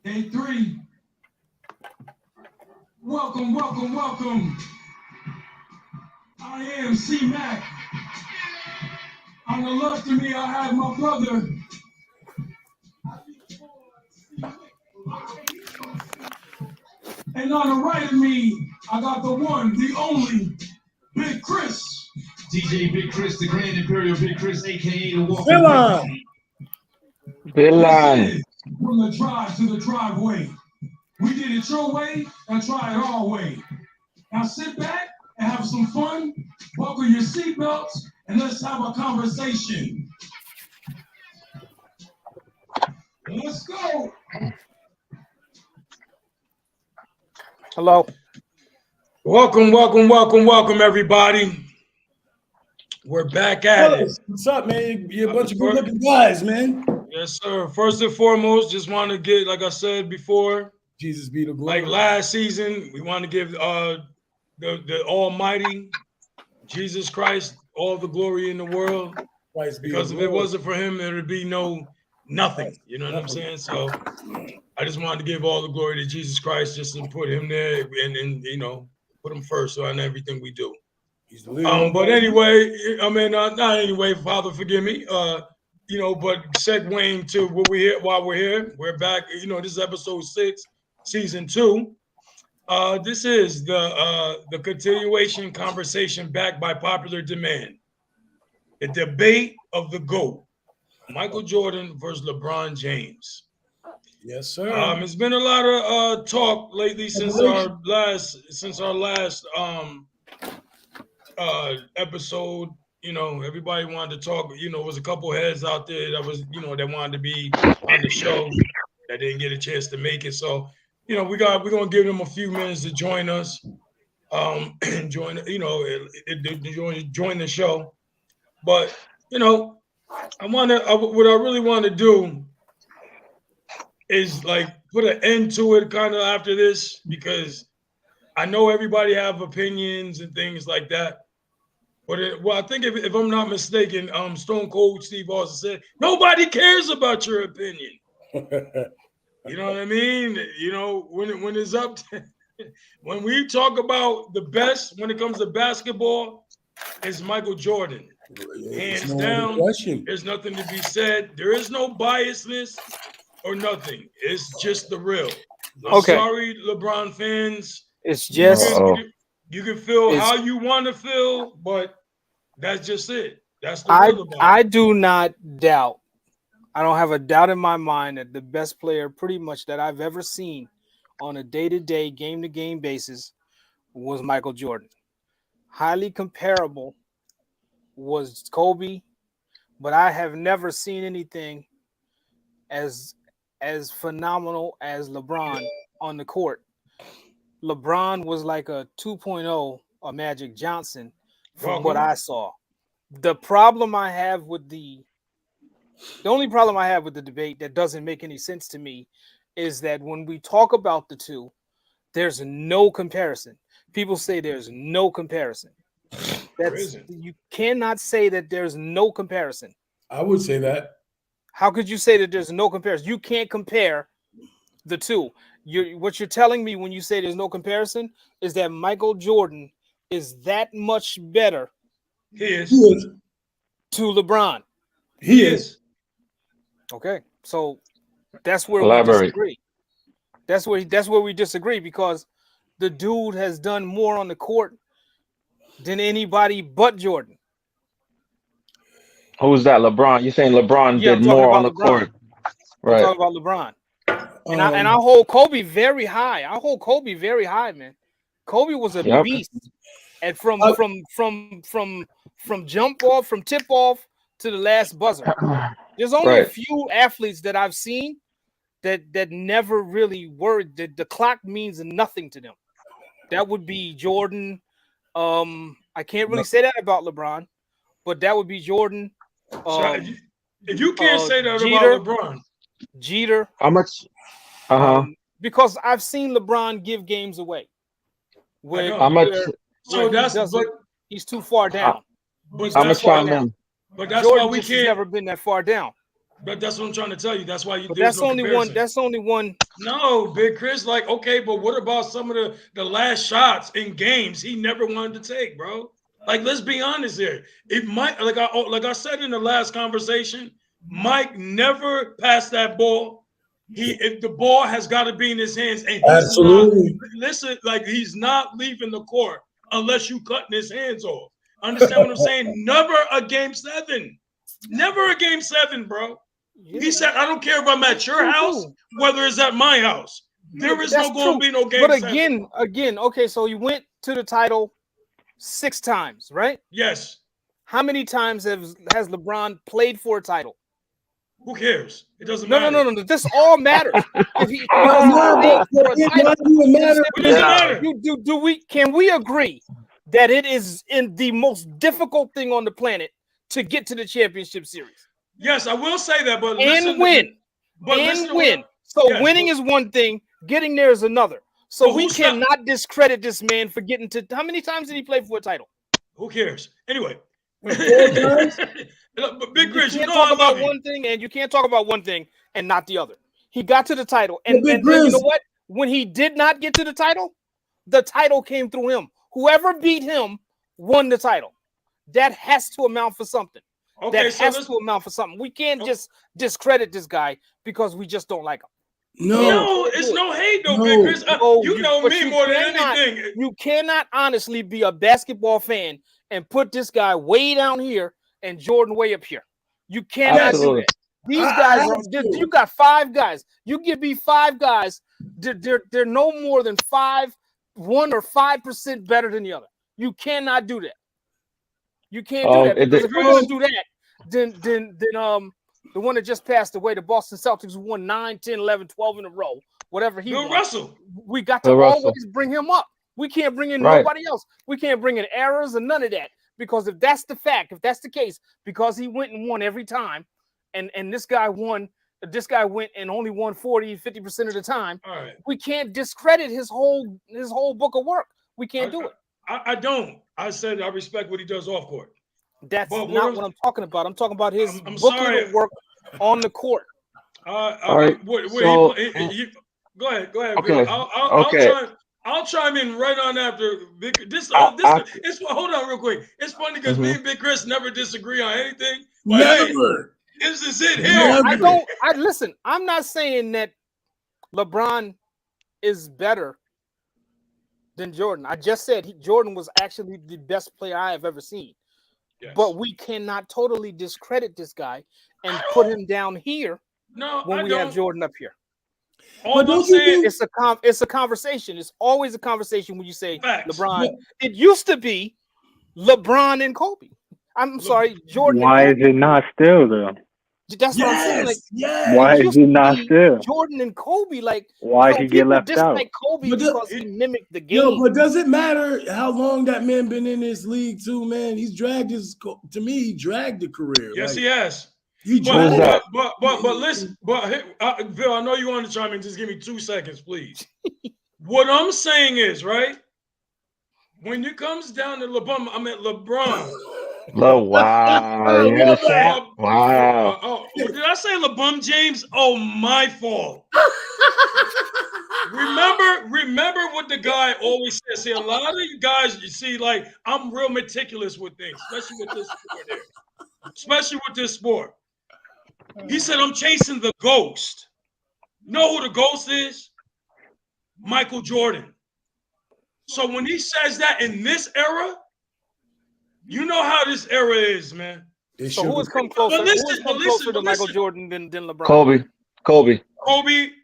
Day 3. Welcome, welcome, welcome. I am C-Mac. On the left of me, I have my brother. And on the right of me, I got the one, the only, Big Chris. DJ Big Chris, the Grand Imperial Big Chris, a.k.a. the Walking Villain. This is from the drive to the driveway. We did it your way, and try it our way. Now sit back and have some fun, buckle your seatbelts, and let's have a conversation. Let's go. Hello. Welcome, welcome, welcome, welcome, everybody. We're back at it. What's up, man? You're a bunch of good-looking guys, man. Yes, sir. First and foremost, just want to get, like I said before, Jesus be the glory. like last season, we want to give the Almighty Jesus Christ all the glory in the world. Christ be Because the if it Lord. wasn't for him, there would be nothing. You know what I'm saying? So I just wanted to give all the glory to Jesus Christ, just to put him there and you know, put him first on everything we do. He's the leader. But anyway, I mean, not anyway, Father, forgive me. You know, but segueing to what we here while we're here, we're back. You know, this is episode 6, season 2. This is the continuation conversation backed by popular demand. The debate of the GOAT, Michael Jordan versus LeBron James. Yes, sir. It's been a lot of talk lately since our last episode. You know, everybody wanted to talk. You know, there was a couple heads out there that was, you know, that wanted to be on the show that didn't get a chance to make it. So, you know, we're gonna give them a few minutes to join us. Join, you know, join the show. But you know, what I really want to do is like put an end to it kind of after this, because I know everybody have opinions and things like that. But I think if I'm not mistaken, Stone Cold Steve Austin said, nobody cares about your opinion. You know what I mean? You know, when it's up to, when we talk about the best when it comes to basketball, it's Michael Jordan. Hands down, there's nothing to be said. There is no biasness or nothing. It's just the real. I'm sorry, LeBron fans. It's just you can feel how you want to feel, but that's just it. That's the real about it. I do not doubt. I don't have a doubt in my mind that the best player pretty much that I've ever seen on a day-to-day, game-to-game basis was Michael Jordan. Highly comparable was Kobe, but I have never seen anything as phenomenal as LeBron on the court. LeBron was like a 2.0 or Magic Johnson from what I saw. The problem I have with the only problem I have with the debate that doesn't make any sense to me is that when we talk about the two, there's no comparison. People say there's no comparison. You cannot say that there's no comparison. I would say that. How could you say that there's no comparison? You can't compare the two. What you're telling me when you say there's no comparison is that Michael Jordan is that much better. He is. To LeBron. He is. Okay, so that's where we disagree. That's where we disagree, because the dude has done more on the court than anybody but Jordan. Who's that? LeBron? You're saying LeBron did more on the court? Right. I'm talking about LeBron. And I hold Kobe very high. Man. Kobe was a beast. And from jump off, from tip off to the last buzzer. There's only a few athletes that I've seen that never really worried. The clock means nothing to them. That would be Jordan. I can't really say that about LeBron, but that would be Jordan. If you can't say that about LeBron, Jeter. How much? Because I've seen LeBron give games away. How much? He's too far down. How much time in? But that's Jordan why we has can't. never been that far down. But that's what I'm trying to tell you. That's why But there's that's no only comparison. one. That's only one. No, Big Chris, like, okay, but what about some of the last shots in games he never wanted to take, bro? Like, let's be honest here. It might, like I said in the last conversation, Mike never passed that ball. If the ball has got to be in his hands, and he's Absolutely. not, listen, like he's not leaving the court unless you cutting his hands off. Understand what I'm saying? Never a game 7. Never a game 7, bro. Yeah, He said, I don't care if I'm at your house, whether it's at my house. There is no going to be no game But 7. again, okay, so you went to the title 6 times, right? Yes. How many times has LeBron played for a title? Who cares? It doesn't matter. No. This all matters. If he can we agree that it is in the most difficult thing on the planet to get to the championship series? Yes, I will say that, but win. So winning is one thing, getting there is another. So we cannot discredit this man for getting to. How many times did he play for a title? Who cares? Anyway. But Big Chris, you can't talk about one thing, and you can't talk about one thing and not the other. He got to the title, and you know what? When he did not get to the title came through him. Whoever beat him won the title. That has to amount for something. Okay, that has to amount for something. We can't just discredit this guy because we just don't like him. No, it's no hate though, Big Chris. You know me more than anything. You cannot honestly be a basketball fan and put this guy way down here and Jordan way up here. You cannot do that. These guys, you got 5 guys. You give me 5 guys. They're no more than 1 or 5% better than the other. You cannot do that. You can't do that. Because if you're going to do that, then the one that just passed away, the Boston Celtics, who won 9, 10, 11, 12 in a row, whatever he won. Russell. We got to always bring him up. We can't bring in nobody else. We can't bring in errors and none of that. Because if that's the fact, if that's the case, because he went and won every time, and this guy went and only won 50% of the time, we can't discredit his whole book of work. We can't do it. I don't. I said I respect what he does off court. That's not what I'm talking about. I'm talking about his booklet of work on the court. All right. Go ahead. Okay. I'll chime in right on after. Hold on real quick. It's funny because me and Big Chris never disagree on anything. Never. This is it here. Listen. I'm not saying that LeBron is better than Jordan. I just said Jordan was actually the best player I have ever seen. Yes. But we cannot totally discredit this guy and put him down here when we have Jordan up here. All I'm saying, it's a conversation. It's always a conversation when you say LeBron. Yeah. It used to be LeBron and Kobe. I'm sorry, Jordan. Why is it not still though? That's what I'm saying. Like, why is it not still? Jordan and Kobe, like, why did he get left out? Like Kobe because he mimicked the game. Yo, but does it matter how long that man been in this league too, man? He's dragged he dragged the career. Yes, he has. But listen, Bill, I know you want to chime in. Just give me 2 seconds, please. What I'm saying is, right, when it comes down to LeBron, I meant LeBron. Oh, wow. You hear the shot? Wow. Did I say LeBron James? Oh, my fault. Remember what the guy always says. See, a lot of you guys, you see, like, I'm real meticulous with things, especially with this sport here. Especially with this sport. He said, I'm chasing the ghost. Know who the ghost is? Michael Jordan. So when he says that in this era, you know how this era is, man. So who has come closer? Who has come closer to Michael Jordan than LeBron? Kobe.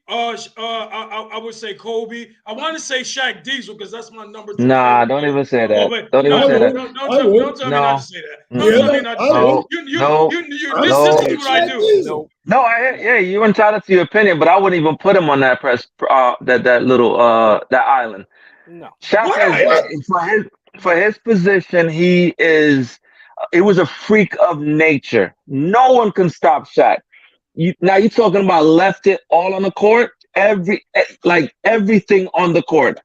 I would say Kobe. I want to say Shaq Diesel because that's my number 2. Nah, don't even say that. Don't even say that. Don't tell me not to say that. Don't tell me not to say that. This is what I do. No, you're entitled to your opinion, but I wouldn't even put him on that that island. No. Shaq is, for his position, he was a freak of nature. No one can stop Shaq. Now you're talking about left it all on the court. Everything on the court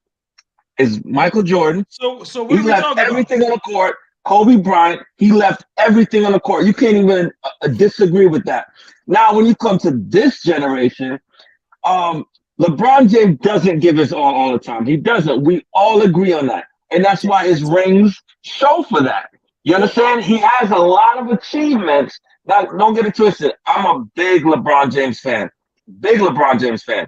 is Michael Jordan. So what are we talking about? Everything on the court. Kobe Bryant, he left everything on the court. You can't even disagree with that. Now, when you come to this generation, LeBron James doesn't give his all the time. He doesn't. We all agree on that. And that's why his rings show for that. You understand? He has a lot of achievements. Now, don't get it twisted. I'm a big LeBron James fan. Big LeBron James fan.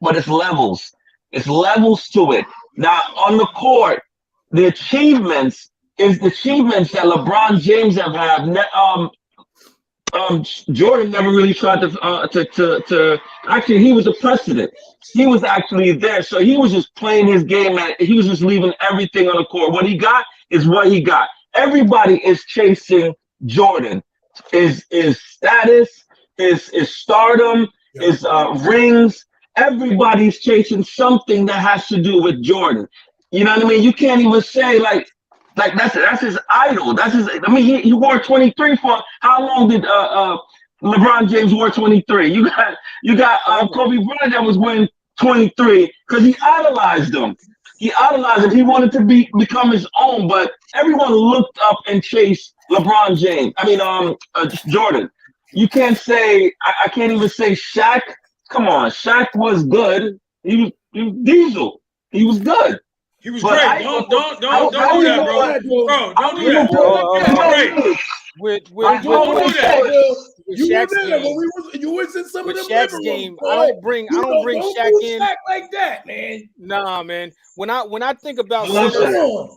But it's levels. It's levels to it. Now, on the court, the achievements is the achievements that LeBron James have had. Jordan never really tried to actually, he was a precedent. He was actually there. So he was just playing his game and he was just leaving everything on the court. What he got is what he got. Everybody is chasing Jordan. His status, his stardom, his rings. Everybody's chasing something that has to do with Jordan. You know what I mean? You can't even say like that's his idol. That's his. I mean, he wore 23 for how long did LeBron James wore 23? You got Kobe Bryant that was wearing 23 because he idolized him. He idolized him. He wanted to become his own, but everyone looked up and chased LeBron James. I mean, Jordan. You can't say. I can't even say Shaq. Come on, Shaq was good. He was Diesel. He was good. He was great. Don't do that, bro. Bro, don't do that, bro. With You were Shaq's there, game, but you was in some of with them Shaq's living game, rooms, I boy. don't bring Don't Shaq do in. Shaq like that, man. Nah, man. When I think about I love centers, Shaq.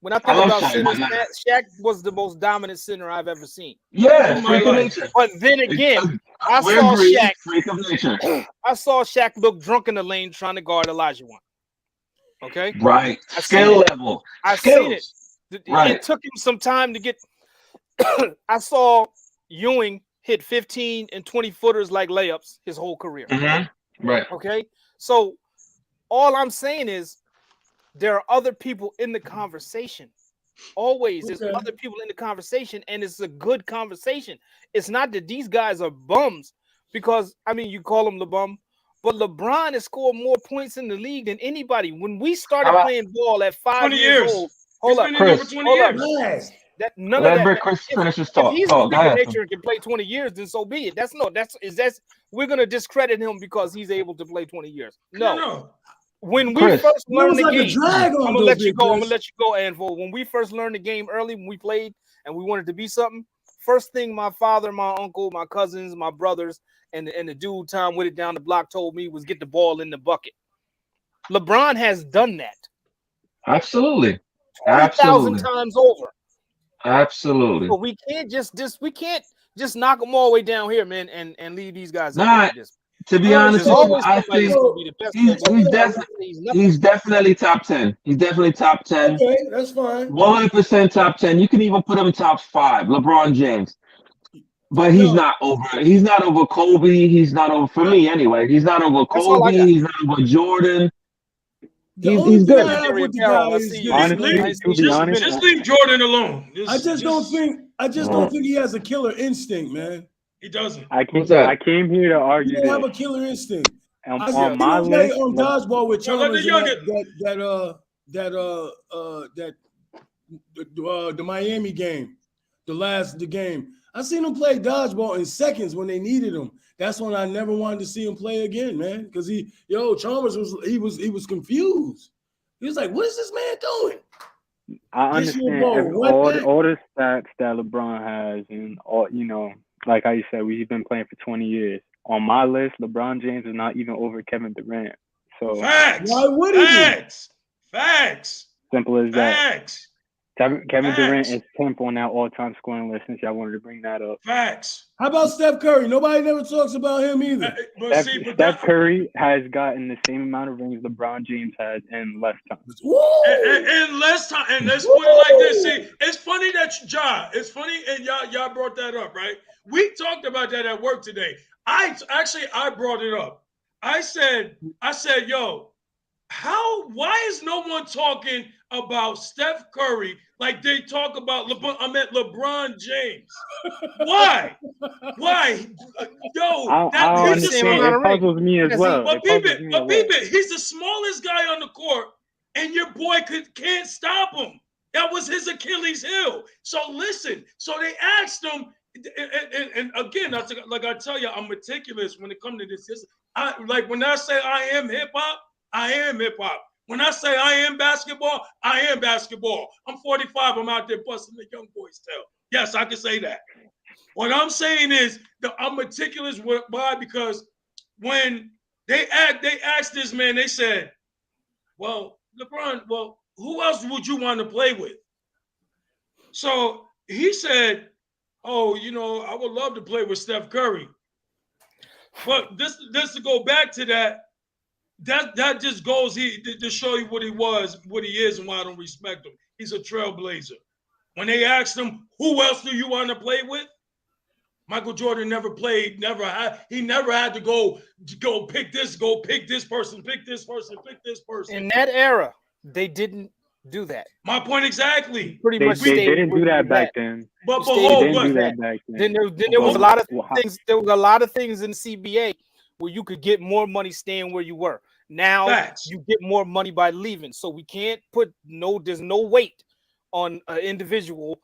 when I I think love about Shaq, centers, but not- Shaq was the most dominant center I've ever seen. Yeah, In my freak of life. nature. But then again, I We saw agree. Shaq. Freak of nature. I saw Shaq look drunk in the lane trying to guard Olajuwon. Okay, Right. I Skill seen it. level. I Skills. seen it. Right. It took him some time to get. I saw Ewing hit 15 and 20 footers like layups his whole career. Mm-hmm. Right. Okay, so all I'm saying is there are other people in the conversation. Always, there's other people in the conversation, and it's a good conversation. It's not that these guys are bums, because I mean, you call them the bum, but LeBron has scored more points in the league than anybody. When we started playing ball at 5 20 years years. old, He's hold up, been in there for Chris, 20 hold up. years. Yes. That none Let of that. Chris finish his If talk. he's Oh, a go freak of ahead. nature and can play 20 years, then so be it. That's we're gonna discredit him because he's able to play 20 years. No. When we Chris, first It learned was the like a game, drag I'm on gonna those let you big go. I'm Chris. gonna let you go, Anvil. When we first learned the game early, when we played and we wanted to be something, first thing my father, my uncle, my cousins, my brothers, and the dude Tom with it down the block told me was get the ball in the bucket. LeBron has done that Absolutely. 20,000 times over. Absolutely. But we can't just knock them all the way down here, man, and leave these guys up Nah, like this. to be There's honest with you, always I somebody think that's gonna be the best. he's definitely top 10. He's definitely top 10. Okay, that's fine. 100% top 10. You can even put him top 5. LeBron James. But he's not over. He's not over Kobe. He's not over, for me anyway. He's not over That's all I Kobe. got. He's not over Jordan. The He's only thing good. I have with the Carol, guy I is see you. this, Honestly, man. Nice to be just honest, Just leave Jordan alone. I just don't think he has a killer instinct, man. He doesn't. What's that? I came here to He argue don't have this. a killer instinct. And I seen on my him play list, on dodgeball with No, let the Chalmers the Miami game, the game. I seen him play dodgeball in seconds when they needed him. That's when I never wanted to see him play again, man. Because Chalmers was confused. He was like, "What is this man doing?" I understand all the stats that LeBron has, and all like how you said, we've been playing for 20 years. On my list, LeBron James is not even over Kevin Durant. So Facts. Why would he be? Facts. Simple as that. Facts. Kevin Durant is 10th on that all-time scoring list, since y'all wanted to bring that up. Facts. How about Steph Curry? Nobody never talks about him either. Steph Curry has gotten the same amount of rings LeBron James has in less time. In less time, and let's put it like this. See, it's funny that it's funny, and y'all brought that up, right? We talked about that at work today. I brought it up. I said, yo, why is no one talking about Steph Curry like they talk about LeBron James? Why? Yo, I don't understand. It puzzles me as well. But he's the smallest guy on the court, and your boy can't stop him. That was his Achilles heel. So listen, so they asked him, and again, like I tell you, I'm meticulous when it comes to this. Like when I say I am hip hop, I am hip hop. When I say I am basketball, I am basketball. I'm 45. I'm out there busting the young boys' tail. Yes, I can say that. What I'm saying is that I'm meticulous. Why? Because when they asked this man, they said, "Well, LeBron, well, who else would you want to play with?" So he said, "Oh, I would love to play with Steph Curry." But this to go back to that just goes to show you what he was, what he is, and why I don't respect him. He's a trailblazer. When they asked him, "Who else do you want to play with?" Michael Jordan never played, he never had to go pick this person, pick this person. In that era, they didn't do that. My point exactly. Pretty much they didn't do that back then. But They didn't do that back then. Then there was a lot of things. There was a lot of things in CBA where you could get more money staying where you were. Now you get more money by leaving. So we can't there's no weight on an individual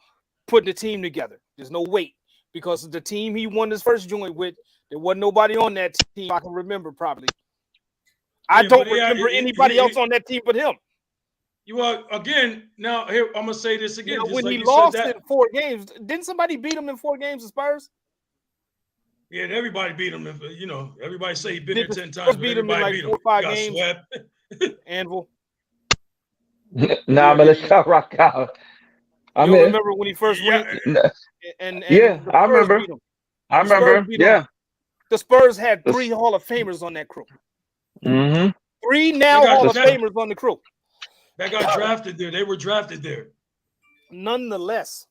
putting a team together. There's no weight. Because the team he won his first joint with, there wasn't nobody on that team I can remember probably. I don't remember anybody else on that team but him. You are again. Now here I'm gonna say this again. When he lost in 4 games, didn't somebody beat him in 4 games? The Spurs. Yeah, everybody beat him. Everybody say he been there 10 times. Beat him in like 4 or 5 games. Anvil. Nah, but let's rock out. I remember when he first went. And I remember. Yeah. The Spurs had 3 Hall of Famers on that crew. Mm-hmm. 3 now Hall of Famers on the crew. That got drafted there. They were drafted there. Nonetheless,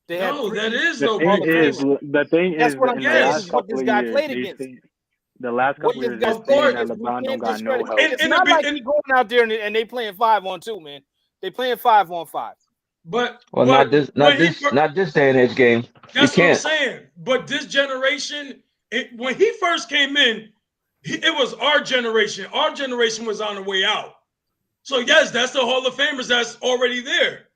they that is the thing is. That's what I'm saying. What this guy played against. The last couple years, that LeBron don't got no help. It's not like he's going out there and they playing 5-on-2, man. They playing 5-on-5. Not this day and age game. That's what I'm saying. But this generation, when he first came in, it was our generation. Our generation was on the way out. So yes, that's the Hall of Famers that's already there.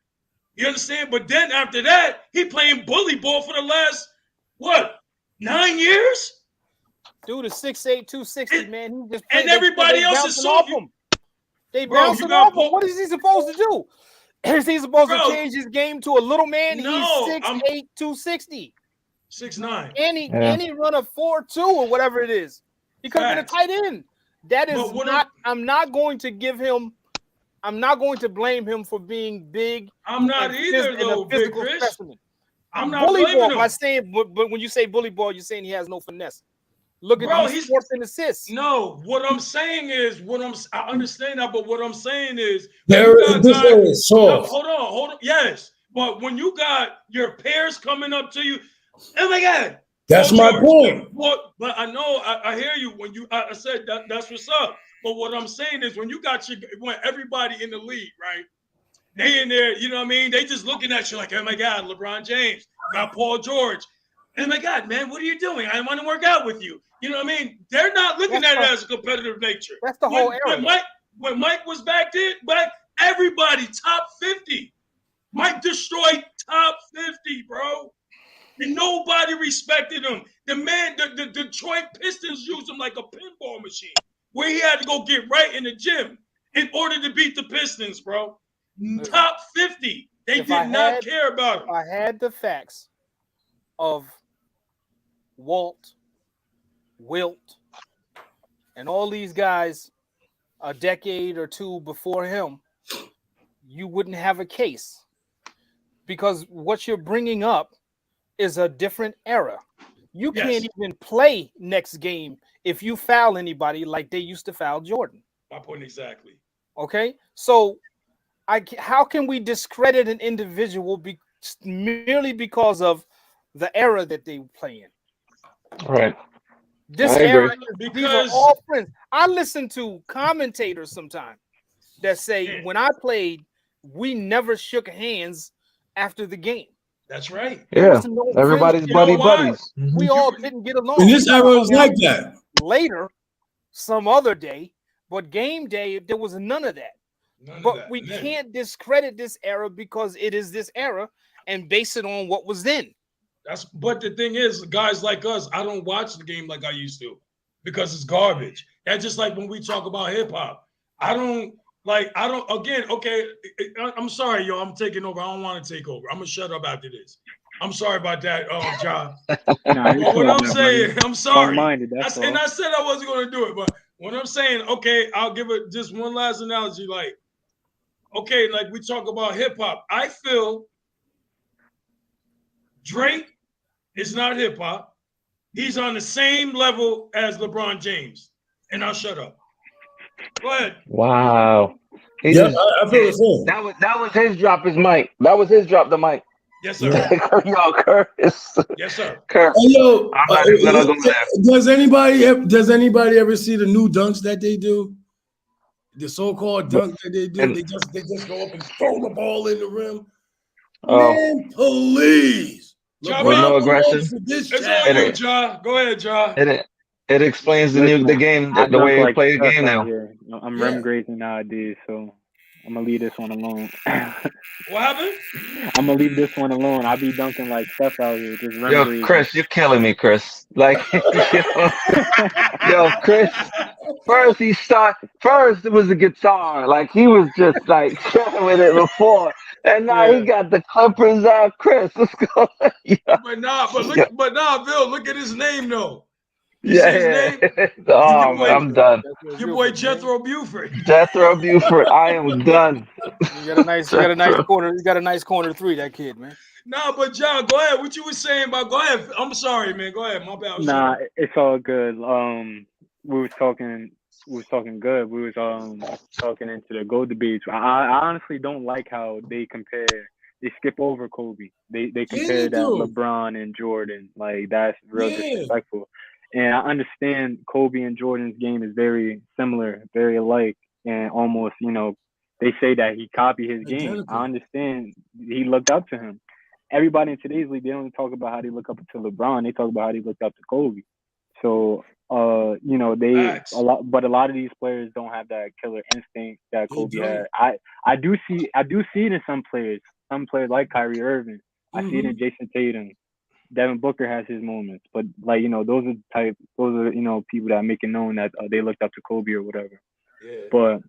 You understand? But then after that, he playing bully ball for the last 9 years? Dude is 6'8", 260, man. He just and everybody else is so him. They bouncing off him. What is he supposed to do? Is he supposed to change his game to a little man? No, he's 6'8", 260. 6'9". And he run a 4.2 or whatever it is. He could have been a tight end. That is I'm not going to give him. I'm not going to blame him for being big. I'm not either, though, Big Chris. Specimen. I'm not bully blaming ball him. by saying, but when you say bully ball, you're saying he has no finesse. Look at these sports and assists. No, what I'm saying is I understand that, but what I'm saying is hold on. Yes, but when you got your peers coming up to you, oh my God, that's my point. But I know I hear you when I said that's what's up. But what I'm saying is when everybody in the league, right? They in there, you know what I mean? They just looking at you like, oh my God, LeBron James, got Paul George. Oh my God, man, what are you doing? I want to work out with you. You know what I mean? They're not looking at it as a competitive nature. That's the whole era. When Mike was back, everybody top 50. Mike destroyed top 50, bro. And nobody respected him. The man, the Detroit Pistons used him like a pinball machine, where he had to go get right in the gym in order to beat the Pistons, bro. Top 50. They did not care about him. If I had the facts of Walt, Wilt, and all these guys a decade or two before him, you wouldn't have a case. Because what you're bringing up is a different era. You can't even play next game if you foul anybody like they used to foul Jordan. My point exactly. Okay? So how can we discredit an individual merely because of the era that they play in? Right. This era, these are all friends. I listen to commentators sometimes that say, when I played, we never shook hands after the game. That's right. Yeah. Everybody's buddies. We all didn't get along. And this era was like that. Later, some other day, but game day, there was none of that. But we can't discredit this era because it is this era and base it on what was then. But the thing is, guys like us, I don't watch the game like I used to because it's garbage. That's just like when we talk about hip hop. Okay, I'm sorry, yo, I'm taking over. I don't want to take over. I'm gonna shut up after this. I'm sorry about that, John. What I'm saying, I'm sorry. I said I wasn't gonna do it, but when I'm saying, okay, I'll give it just one last analogy. Like, okay, like we talk about hip hop. I feel Drake is not hip hop. He's on the same level as LeBron James. And I'll shut up. Go ahead. Wow. I feel the same. That was his drop his mic. That was his drop the mic. Yes, sir. Yo, Curtis. Yes, sir. Curtis. Yo, I'm not even gonna go there. Does anybody ever see the new dunks that they do? The so-called dunk that they do, they just go up and throw the ball in the rim. Man, please. With no aggression. It's on you, Ja. Go ahead, Ja. It explains the game, the way we play the game now. I'm rim grazing nowadays, so I'm gonna leave this one alone. What happened? I'm gonna leave this one alone. I'll be dunking like stuff out here. Just rim grazing. Chris, you're killing me, Chris. Like, yo, Chris. First it was the guitar. Like he was just like chilling with it before. And now he got the Clippers out. Chris, let's go. But Bill, look at his name though. His name? Oh, man, I'm done. Your boy Jethro Buford. Jethro Buford, I am done. You got a nice corner. You got a nice corner three, that kid, man. Nah, but John, go ahead. What you were saying about? Go ahead. I'm sorry, man. Go ahead. My bad. Nah, it's all good. We was talking good. We was talking into the GOAT debates. I honestly don't like how they skip over Kobe. They compare that LeBron and Jordan. Like that's real disrespectful. And I understand Kobe and Jordan's game is very similar, very alike, and almost, they say that he copied his game. I understand he looked up to him. Everybody in today's league, they don't talk about how they look up to LeBron. They talk about how they looked up to Kobe. So, a lot of these players don't have that killer instinct that Kobe had. I do see it in some players like Kyrie Irving. I see it in Jason Tatum. Devin Booker has his moments, but those are people that make it known that they looked up to Kobe or whatever. Yeah. But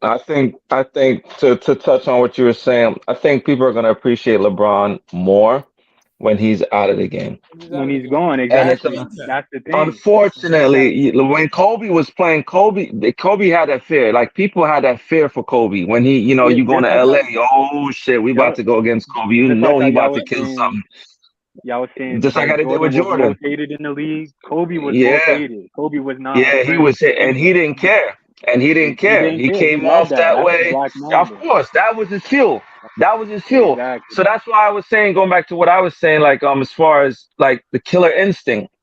I think to touch on what you were saying, I think people are going to appreciate LeBron more when he's out of the game. When he's gone, exactly. That's the thing. Unfortunately, when Kobe was playing, Kobe had that fear. Like people had that fear for Kobe when he, you going to LA. Oh shit, we about to go against Kobe. He about to kill something. Y'all was saying just like I did with Jordan. Rotated in the league. Kobe was rotated. Kobe was not. Yeah, he was hit, and he didn't care. He came off that way. Of course, that was his fuel. Exactly. So that's why I was saying, going back to what I was saying, like as far as like the killer instinct.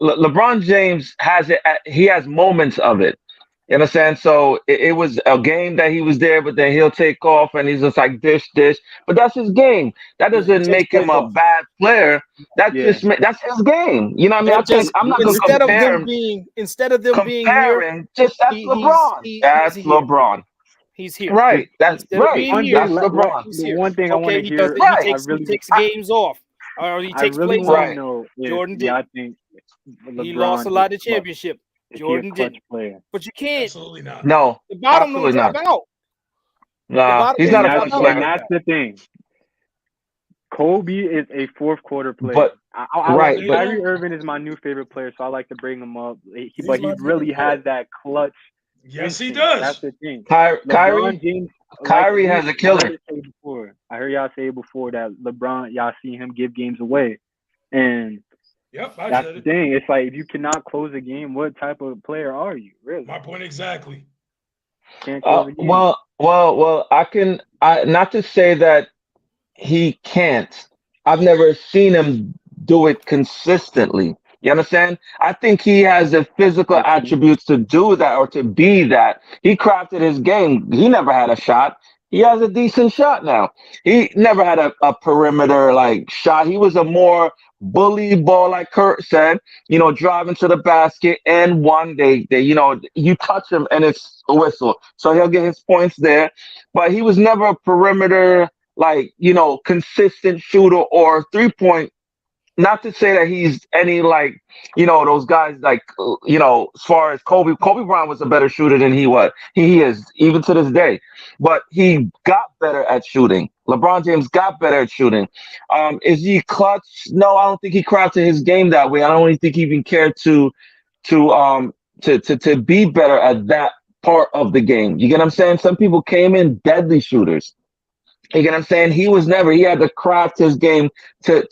LeBron James has it. He has moments of it. You understand? So it was a game that he was there, but then he'll take off and he's just like dish. But that's his game. That doesn't make him a bad player. That's his game. You know what I mean? I'm not going to compare him. Instead of them being here, that's LeBron. That's LeBron. He's here. Right. That's right. That's LeBron. The one thing I want to hear. He takes games off, or he takes plays off. Jordan did. I think he lost a lot of championship. Jordan did, but you can't. Absolutely not. No, the bottom will drop out. Nah, he's not a clutch player. And that's the thing. Kobe is a fourth quarter player. But Kyrie Irving is my new favorite player, so I like to bring him up. But he really has that clutch. Yes, he does. That's the thing. Kyrie has a killer. I heard y'all say before that LeBron, y'all see him give games away, and. Yep, that's the thing. It's like if you cannot close a game, what type of player are you? Really? My point exactly. Can't close a game. Well, I not to say that he can't. I've never seen him do it consistently. You understand? I think he has the physical attributes to do that or to be that. He crafted his game. He never had a shot. He has a decent shot now. He never had a perimeter like shot. He was a more bully ball, like Kurt said, driving to the basket and one they you touch him and it's a whistle. So he'll get his points there. But he was never a perimeter like, consistent shooter or 3-point. Not to say that he's any like, those guys like, as far as Kobe Bryant was a better shooter than he was. He is even to this day, but he got better at shooting. LeBron James got better at shooting. Is he clutch? No, I don't think he crafted his game that way. I don't even think he even cared to be better at that part of the game. You get what I'm saying? Some people came in deadly shooters. You get what I'm saying? He had to craft his game to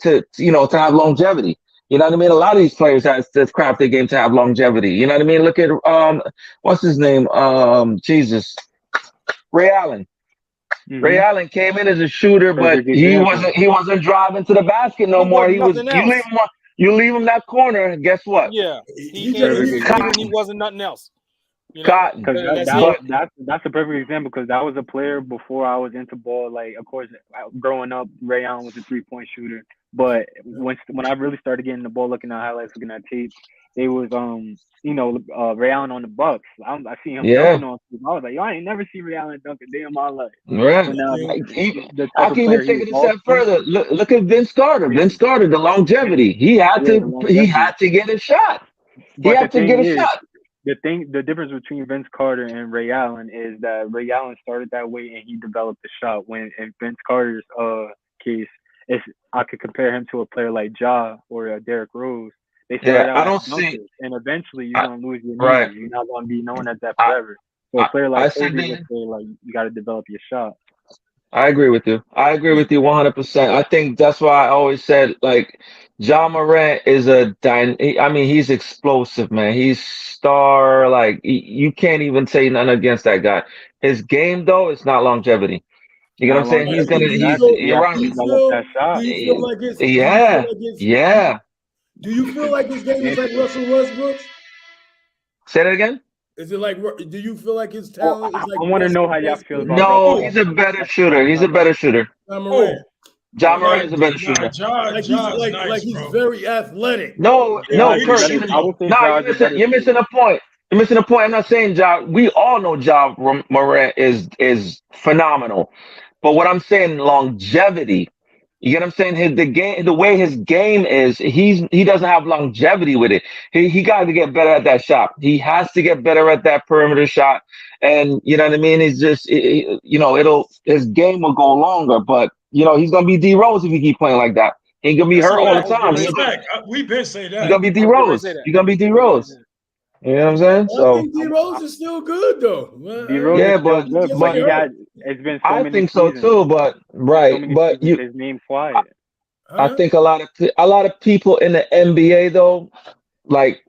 have longevity. You know what I mean? A lot of these players have to craft their game to have longevity. You know what I mean? Look at what's his name? Ray Allen. Mm-hmm. Ray Allen came in as a shooter, but he wasn't driving to the basket no more. He was you leave him that corner, and guess what? Yeah, he wasn't nothing else. Cotton. That's a perfect example because that was a player before I was into ball. Like, of course, growing up, Ray Allen was a 3-point shooter. But when I really started getting the ball, looking at highlights, looking at tape, it was Ray Allen on the Bucks. I seen him dunking on people. I was like, yo, I ain't never seen Ray Allen dunk a day in my life. Right. I can even take it a step further. Look at Vince Carter. Vince Carter, the longevity. He had to get a shot. He had to get a shot. The difference between Vince Carter and Ray Allen is that Ray Allen started that way and he developed the shot. When in Vince Carter's case, I could compare him to a player like Ja or Derrick Rose. They started out as dunkers, and eventually you're gonna lose your knees. Right. You're not gonna be known as that forever. So a player like Kobe would say like you got to develop your shot. I agree with you. 100%. I think that's why I always said like Ja Morant is he's explosive, man. He's star. Like you can't even say nothing against that guy. His game though, it's not longevity. You know what I'm saying? He's gonna. You're right. Do you feel like it's? Yeah. Do you feel like his game is like Russell Westbrook's? Say that again. Is it like? Do you feel like his talent is like? I want to know how y'all feel about. No, he's a better shooter. He's a better shooter. Ja Morant is a better shooter. He's very athletic. No, Kurt. You're missing a point. You're missing a point. I'm not saying Ja. We all know Ja Morant is phenomenal, but what I'm saying, longevity. You get what I'm saying? The way his game is, he doesn't have longevity with it. He got to get better at that shot. He has to get better at that perimeter shot, and you know what I mean. It's just his game will go longer, but he's gonna be D Rose if he keep playing like that. He's gonna be hurt all the time. We've been saying that. He's gonna be D Rose. You're gonna be D Rose. You know what I'm saying? I think D Rose is still good though. But it's been. So many think so too, but but his name quiet. I think a lot of people in the NBA though, like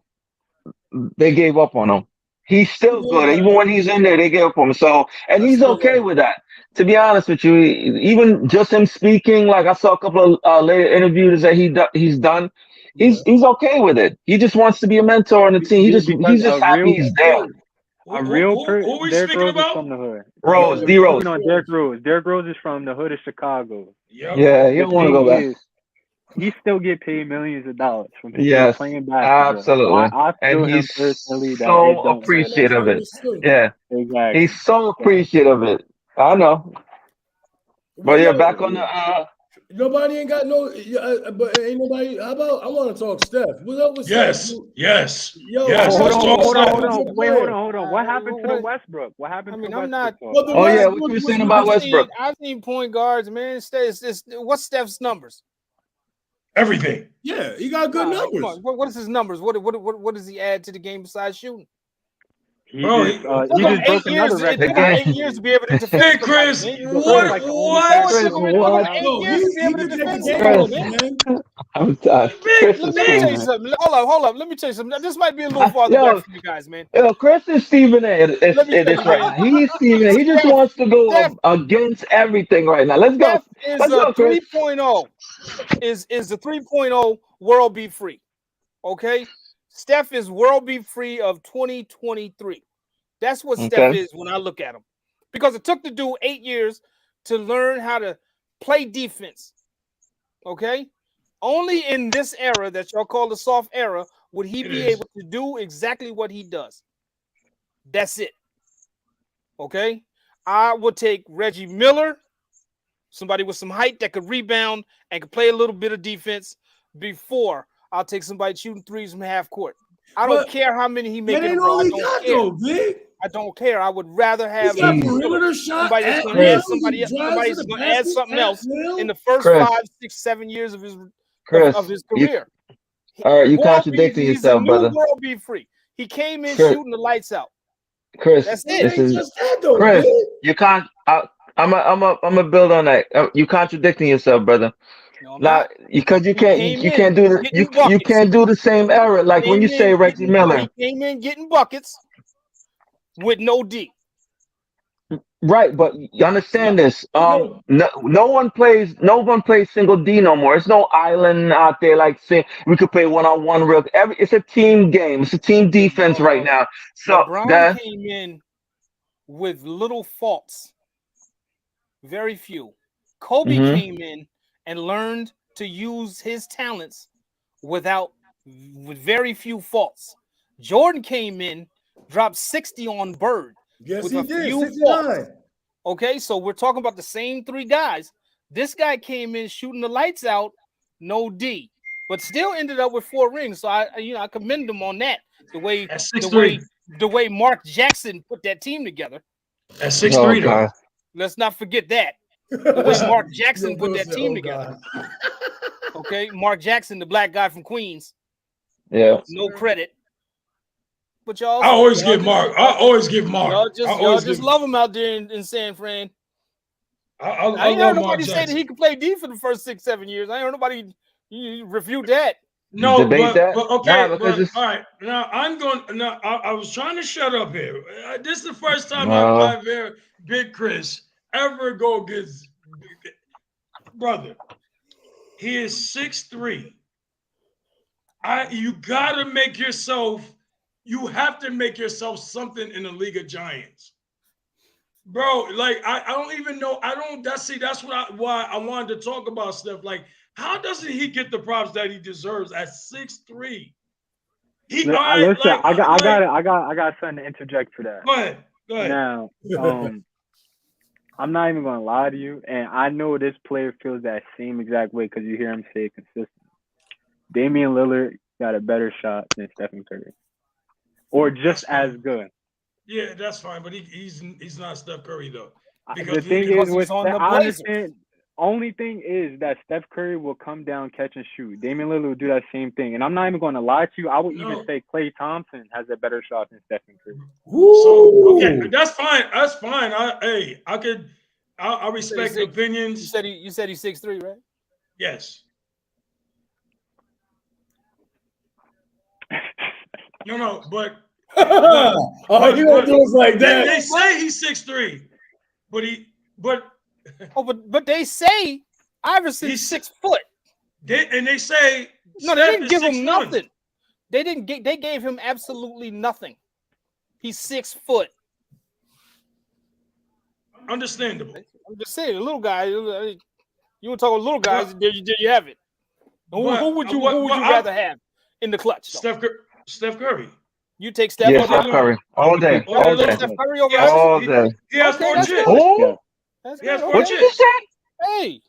they gave up on him. He's still good, even when he's in there, they gave up on him. So, and he's okay with that. To be honest with you, even just him speaking, like I saw a couple of later interviews that he's done. He's okay with it. He just wants to be a mentor on the team. He's just happy he's there. Who we Derrick speaking Rose about? is from the hood. D Rose. Derrick Rose. Derrick Rose is from the hood of Chicago. Yep. Yeah, you don't want to go back. He still get paid millions of dollars from people playing basketball. Absolutely. I and he's personally so appreciative of it. Yeah, exactly. He's so appreciative of it. I know. But back on the. Nobody ain't got but ain't nobody. How about I want to talk Steph? What's up with Steph? Yes. Hold on. What happened to the Westbrook? What happened to Westbrook? What you saying about Westbrook? I've seen point guards, man. What's Steph's numbers? Everything. Yeah, he got good numbers. What is his numbers? What does he add to the game besides shooting? He just broke another record. It took 8 years to be able to defend. Hey, Chris, what? I'm tired. Let me tell you something. Hold up. Let me tell you something. This might be a little farther back from you guys, man. Chris is Stephen A. He's Stephen A. He just wants to go against everything right now. Let's go. Let's go, Chris. 3.0 is the 3.0 world be free. Okay? Steph is world beat free of 2023. That's what Steph is when I look at him. because it took the dude 8 years to learn how to play defense. Okay? Only in this era that y'all call the soft era would he be able to do exactly what he does. That's it. Okay? I would take Reggie Miller, somebody with some height that could rebound and could play a little bit of defense, before I'll take somebody shooting threes from half court. I don't care how many he make in a row. I don't care. I don't care. I would rather have perimeter shot. Somebody that's going to add somebody's going to add something else in the first 5, 6, 7 years of his career. All right, you contradicting yourself, brother. World be free. He came in shooting the lights out. Chris, that's it. Chris, you can't. I'm a build on that. You contradicting yourself, brother. No, now, because you can't do the same error. Like when you say Reggie Miller, he came in getting buckets with no D. Right, but you understand this. No one plays single D no more. It's no island out there like say we could play one-on-one real. It's a team game. It's a team defense right now. So LeBron came in with little faults, very few. Kobe came in and learned to use his talents with very few faults. Jordan came in, dropped 60 on Bird. Yes, he did. 69. Okay, so we're talking about the same three guys. This guy came in shooting the lights out, no D, but still ended up with 4 rings. So I commend him on that. The way Mark Jackson put that team together. At 6'3", though. Let's not forget that. The way Mark Jackson put that team together. Okay, Mark Jackson, the black guy from Queens. Yeah. No credit. But y'all, I always give Mark. Y'all just love him out there in San Fran. I ain't heard nobody say that he could play D for the first 6, 7 years. I ain't heard nobody refute that. No, but okay. All right. Now I was trying to shut up here. This is the first time I've heard Big Chris ever go against brother. He is 6'3". You gotta make yourself. You have to make yourself something in the League of Giants, bro. Like I don't even know. That's why I wanted to talk about stuff. Like, how doesn't he get the props that he deserves at 6'3"? I got something to interject for that. Go ahead. Now, I'm not even gonna lie to you, and I know this player feels that same exact way because you hear him say it consistently. Damian Lillard got a better shot than Stephen Curry. Or just as good. Yeah, that's fine, but he's not Steph Curry though. The thing is, with I understand. Only thing is that Steph Curry will come down, catch and shoot. Damian Lillard will do that same thing, and I'm not even going to lie to you. I would even say Klay Thompson has a better shot than Stephen Curry. So okay, that's fine. That's fine. I respect opinions. You said he's 6'3", right? Yes. No, but you don't do us like that. They say he's 6'3", but they say Iverson's 6 foot. They say no, they didn't give him nothing. They gave him absolutely nothing. He's 6 foot. Understandable. I'm just saying, the little guy. You want to talk about little guys? There you have it. Who would you rather have in the clutch? Steph Curry. You take Steph. Yeah, Steph Curry all day. Steph Curry over all day. He has 4 chips. Who? He has 4 chips. You just said? Hey.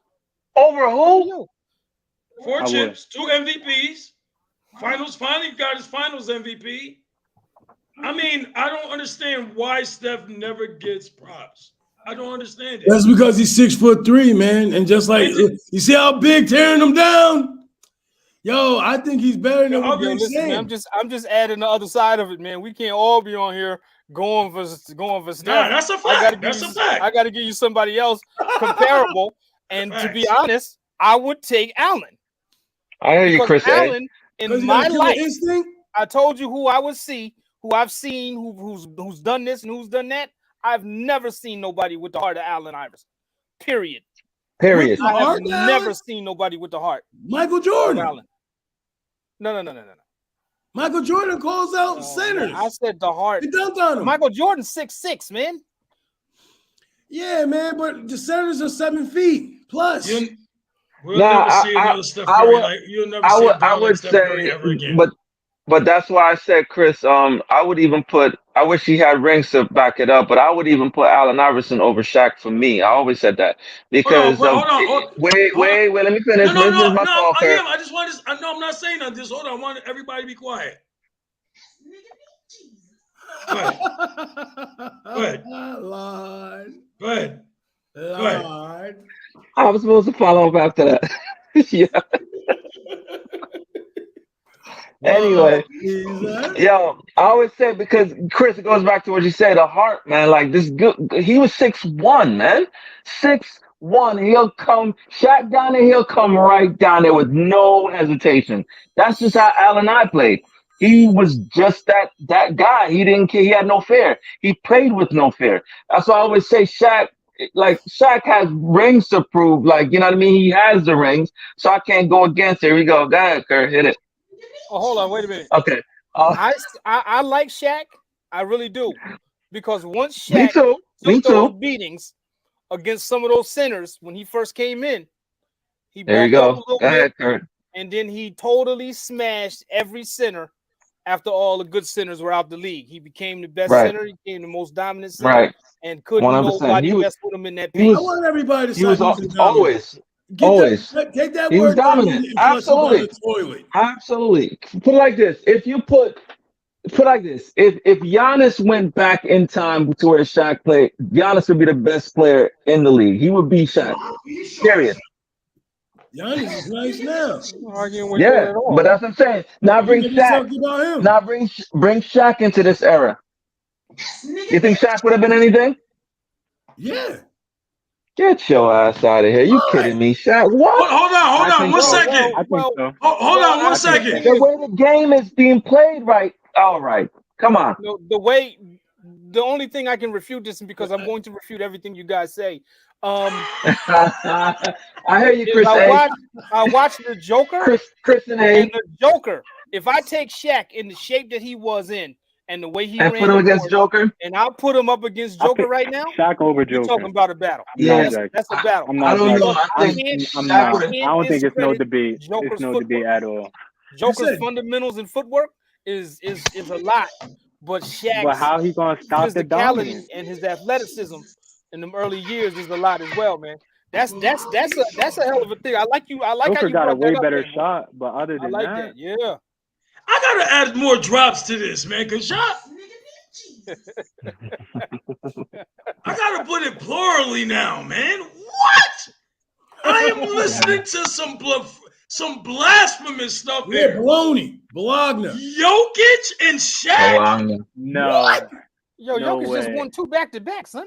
Over who? 4 chips, 2 MVPs. Finally got his finals MVP. I mean, I don't understand why Steph never gets props. I don't understand it. That's because he's 6'3", man. And just like you see how big tearing him down? Yo, I think he's better than what you're saying. Man, I'm just adding the other side of it, man. We can't all be on here going for Steph. Nah, that's a fact. I got to give you somebody else comparable. And to be honest, I would take Allen. I hear you, Chris. Allen, in my life, I told you who I would see, who I've seen, who's done this and who's done that. I've never seen nobody with the heart of Allen Iverson. Period. Period. I have never seen nobody with the heart. Michael Jordan. Allen. No. Michael Jordan calls out centers. I said the heart. He dunked on him. Michael Jordan 6'6", man. Yeah, man, but the centers are 7 feet plus. We'll never see another Steph Curry like you'll never see a guard like Steph Curry ever again. But that's why I said, Chris. I would even put. I wish he had rings to back it up, but I would even put Allen Iverson over Shaq for me. I always said that because hold on. wait. Let me finish. No. This is my fault, Kurt. I just want to. I know I'm not saying that. Just hold on. I want everybody to be quiet. Go ahead. Lord. Go ahead. Lord. I was supposed to follow up after that. Yeah. Anyway, yo, I always say because Chris, it goes back to what you said. The heart, man. Like this good. He was 6'1", man. 6'1". He'll come. Shaq down there. He'll come right down there with no hesitation. That's just how Allen I played. He was just that guy. He didn't care. He had no fear. He played with no fear. That's why I always say Shaq. Like Shaq has rings to prove. Like you know what I mean. He has the rings, so I can't go against it. Here we go. Go ahead, Kurt. Hit it. Oh, hold on, wait a minute. Okay. I like Shaq. I really do. Because once Shaq Me took those too. beatings against some of those centers when he first came in, he There you bumped up go. a little Go ahead, bit, Kurt. and then he totally smashed every center after all the good centers were out the league. He became the best center. He became the most dominant center, Right. and couldn't 100%. nobody mess with him in that He paint. I want everybody to He was start using dominant. always. Take that He was word dominant. and flush it down the toilet. Absolutely. Put it like this. If Giannis went back in time to where Shaq played, Giannis would be the best player in the league. He would be Shaq. Period. Giannis is nice now. Yeah, but that's what I'm saying. Now bring Shaq. Now bring Shaq into this era. You think Shaq would have been anything? Yeah. Get your ass out of here. You kidding me, Shaq? What? Hold on. 1 second. I think so. Hold on 1 second. The way the game is being played, right? All right. Come on. No, the only thing I can refute this is because I'm going to refute everything you guys say. I hear you, Chris. I watched the Joker. Chris and A. And the Joker. If I take Shaq in the shape that he was in and the way he ran, put him against Joker, and I'll put him up against Joker right now. Shaq over Joker. You're talking about a battle. Yeah, that's a battle. I'm not. I don't know. I don't think it's no debate. It's no debate at all. Joker's fundamentals and footwork is a lot, but Shaq's But how he gonna stop the dominance and his athleticism in them early years is a lot as well, man. That's a hell of a thing. I like Joker how you got a brought way that up, better man. shot, but other than that, yeah. I gotta add more drops to this, man, because y'all. I gotta put it plurally now, man. What? I am listening to some blasphemous stuff here. Baloney, Bologna, Jokic and Shaq. No. What? Yo, no Jokic way. just won 2 back-to-back, son.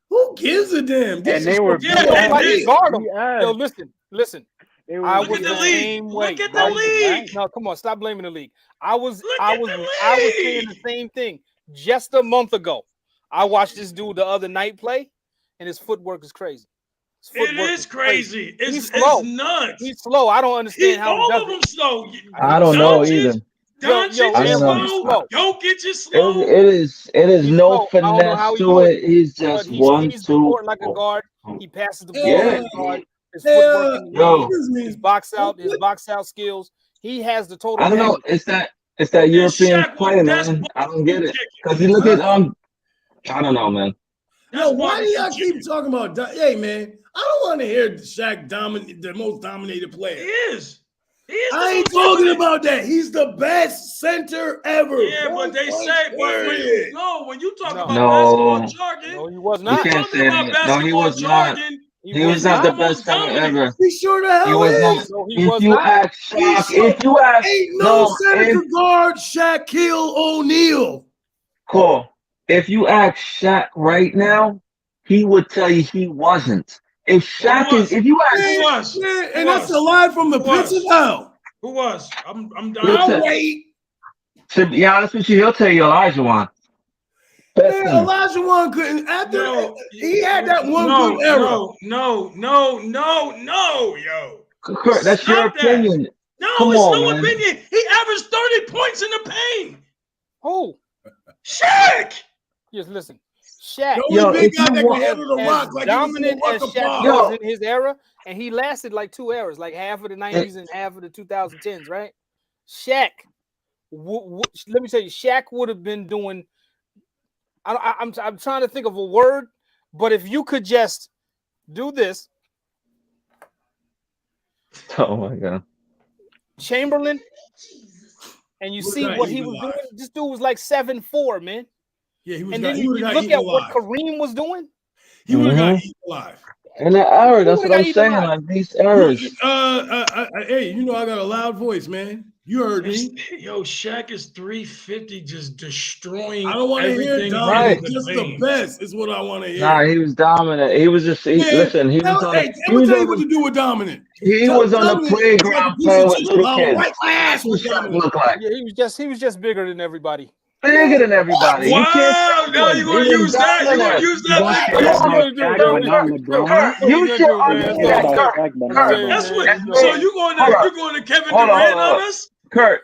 Who gives a damn? And they were guard him. Yo, listen. I Look was at the the league. same way. Look at the league. No, come on, stop blaming the league. I was league. saying the same thing just a month ago. I watched this dude the other night play, and his footwork is crazy. It is crazy. It's slow. It's nuts. He's slow. I don't understand how all he does of them it. slow. I don't know either. Doncic is slow. Jokic is slow. It is no finesse to it. He's just he 1, sees 2. the court like a guard. He passes the ball like a guard. His footwork, his box out skills. He has the total. I don't know. It's that European play, man. I don't get it. Because you look at I don't know, man. Yo, why do y'all keep talking about? Hey, man, I don't want to hear Shaq the most dominated player. He is. I ain't talking about that. He's the best center ever. Yeah, but they say, when you talk about No. basketball jargon, no, he was not. You can't say that. No, he was not. He was not the best center ever. He sure the hell He was is. not. No, he If was you not. ask Shaq, if you ask, Ain't no center could guard Shaquille O'Neal. Cool. If you ask Shaq right now, he would tell you he wasn't. If Shaq if you ask, and that's a lie from the pits of hell. Who was? I'm I'll wait. To be honest with you, he'll tell you Elijah won. Elijah Wan couldn't. He had that one good era. No, yo. Kurt, that's your opinion. No, Come it's on, no man. opinion. He averaged 30 points in the paint. Who? Shaq. Yes, listen. Shaq. The Yo, only big if guy you that can want, handle the As rock like he was in a dominant rock as of Shaq fire. was Yo. in his era, and he lasted like 2 eras, like half of the 90s and half of the 2010s, right? Shaq, let me tell you, Shaq would have been doing. I'm trying to think of a word, but if you could just do this, oh my God. Chamberlain, and you He would've see got what he eaten was alive. doing. This dude was like 7'4", man. Yeah, he And then would you have got look eaten at what alive. Kareem was doing. He would have got Mhm. eaten alive. In the era, that's would've what got I'm eaten saying. alive. Like these eras. Hey, you know I got a loud voice, man. You heard me. Yo, Shaq is 350, just destroying I don't want to hear everything dominant. in the Just the lane. best is what I want to hear. Nah, he was dominant. He was just Man, listen. He was on. hey, I'm gonna tell you what to do with dominant. He was on the Dominant looks like a playground piece playing of with cheese. little I'll kids. wipe my ass That's what with Shaq dominant. looked like. Yeah, he was just bigger than everybody. Bigger than everybody. You can't Wow, tell now him. you're He gonna was use that. You're gonna dominant. use that But like What this. you Come on, gonna do, Shaq, man? but not LeBron. What you you should gonna do, man? Yeah, understand, but Kurt. Shaq, but not Kurt, That's LeBron. what. as So big. you're Hold up. going to Kevin Hold Durant on. on us? Kurt,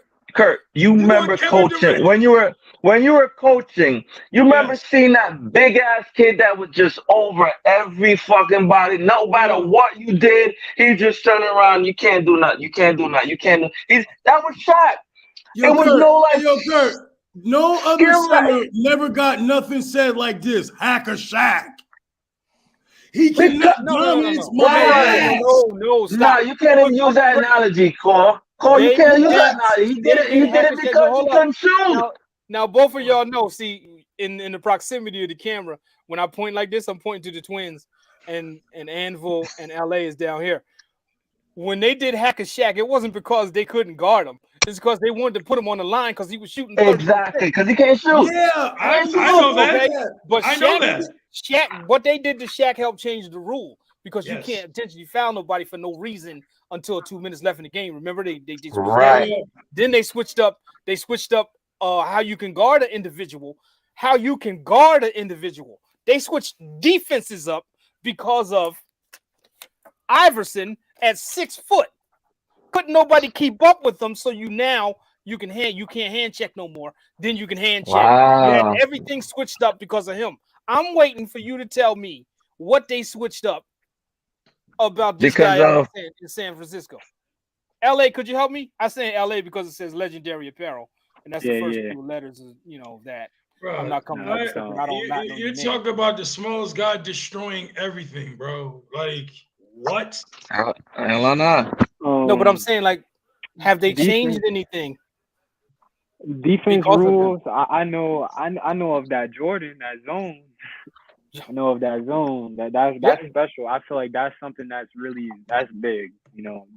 you You're going remember Kevin coaching Durant? when you were coaching. You remember Yes. seeing that big ass kid that was just over every fucking body. No matter what you did, he just turned around. You can't do nothing. You can't do nothing. You can't do. That was Shaq. Yo, It was Kurt. no like Yo, Kurt. No other skill. center never got nothing said like this. Hacker Shaq. He Because, cannot No. dominance my right. ass. No, Nah, stop. you can't even use that analogy, Cole. Cole, you They can't use that did. analogy. He They did it. did He did hack it and check. because he Hold up. couldn't shoot. Now, both of y'all know. See, in the proximity of the camera, when I point like this, I'm pointing to the Twins, and Anvil and LA is down here. When they did Hack and Shack, it wasn't because they couldn't guard him. It's because they wanted to put him on the line because he was shooting 30%. Exactly, because he can't shoot. Yeah, I know that. Okay, but I know that. Shaq, what they did to Shaq helped change the rule because you Yes. can't intentionally foul nobody for no reason until 2 minutes left in the game. Remember they switched Right. that up. Then they switched up how you can guard an individual. They switched defenses up because of Iverson at 6 foot. Couldn't nobody keep up with them, so you can't hand check no more. Then you can hand check. Wow. Everything switched up because of him. I'm waiting for you to tell me what they switched up about this Because guy of in San Francisco. LA, could you help me? I say LA because it says legendary apparel, and that's the first few letters of that. Bro, I'm not coming up with stuff. I don't not know you the name. talk about the smallest guy destroying everything, bro. Like what? hell or not. No, but I'm saying, like, have they Defense- changed anything? Defense Because of rules. I know of that Jordan, that zone. I know of that zone. That's special. I feel like that's something that's big.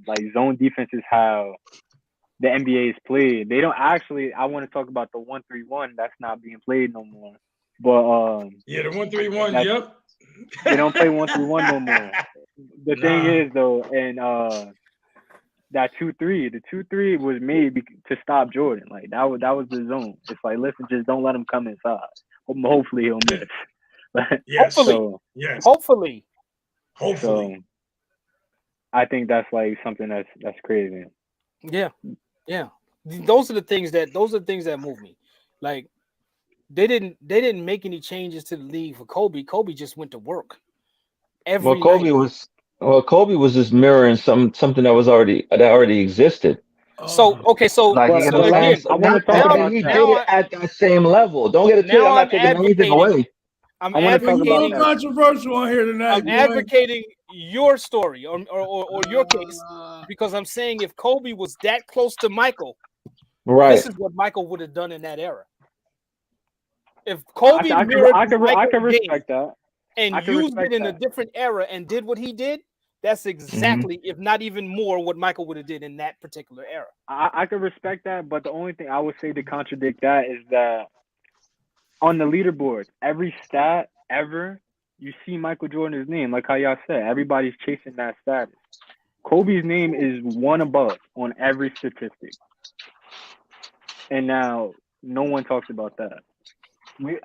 Like zone defense is how the NBA is played. They don't actually. I want to talk about the 1-3-1. That's not being played no more. But Yeah, the 1-3-1. Yep. they don't play 1-3-1 no more. The thing is though, and that 2-3, the 2-3 was made to stop Jordan. Like that was the zone. It's like, listen, just don't let him come inside. Hopefully he'll miss. Yes. Hopefully. So I think that's like something that's crazy. Yeah. Those are the things that move me. Like they didn't make any changes to the league for Kobe. Kobe just went to work. Kobe was just mirroring something that already existed. So Like he I want to talk about he that. did it at that same level. Don't get it twisted. I'm not taking anything away. I'm I want to talk about You're controversial on here tonight. I'm advocating your story or your case because I'm saying if Kobe was that close to Michael, right? This is what Michael would have done in that era. If Kobe I can respect that, and used it in a different era and did what he did, that's exactly, if not even more, what Michael would have did in that particular era. I can respect that, but the only thing I would say to contradict that is that on the leaderboard, every stat ever, you see Michael Jordan's name, like how y'all said. Everybody's chasing that status. Kobe's name is one above on every statistic. And now no one talks about that.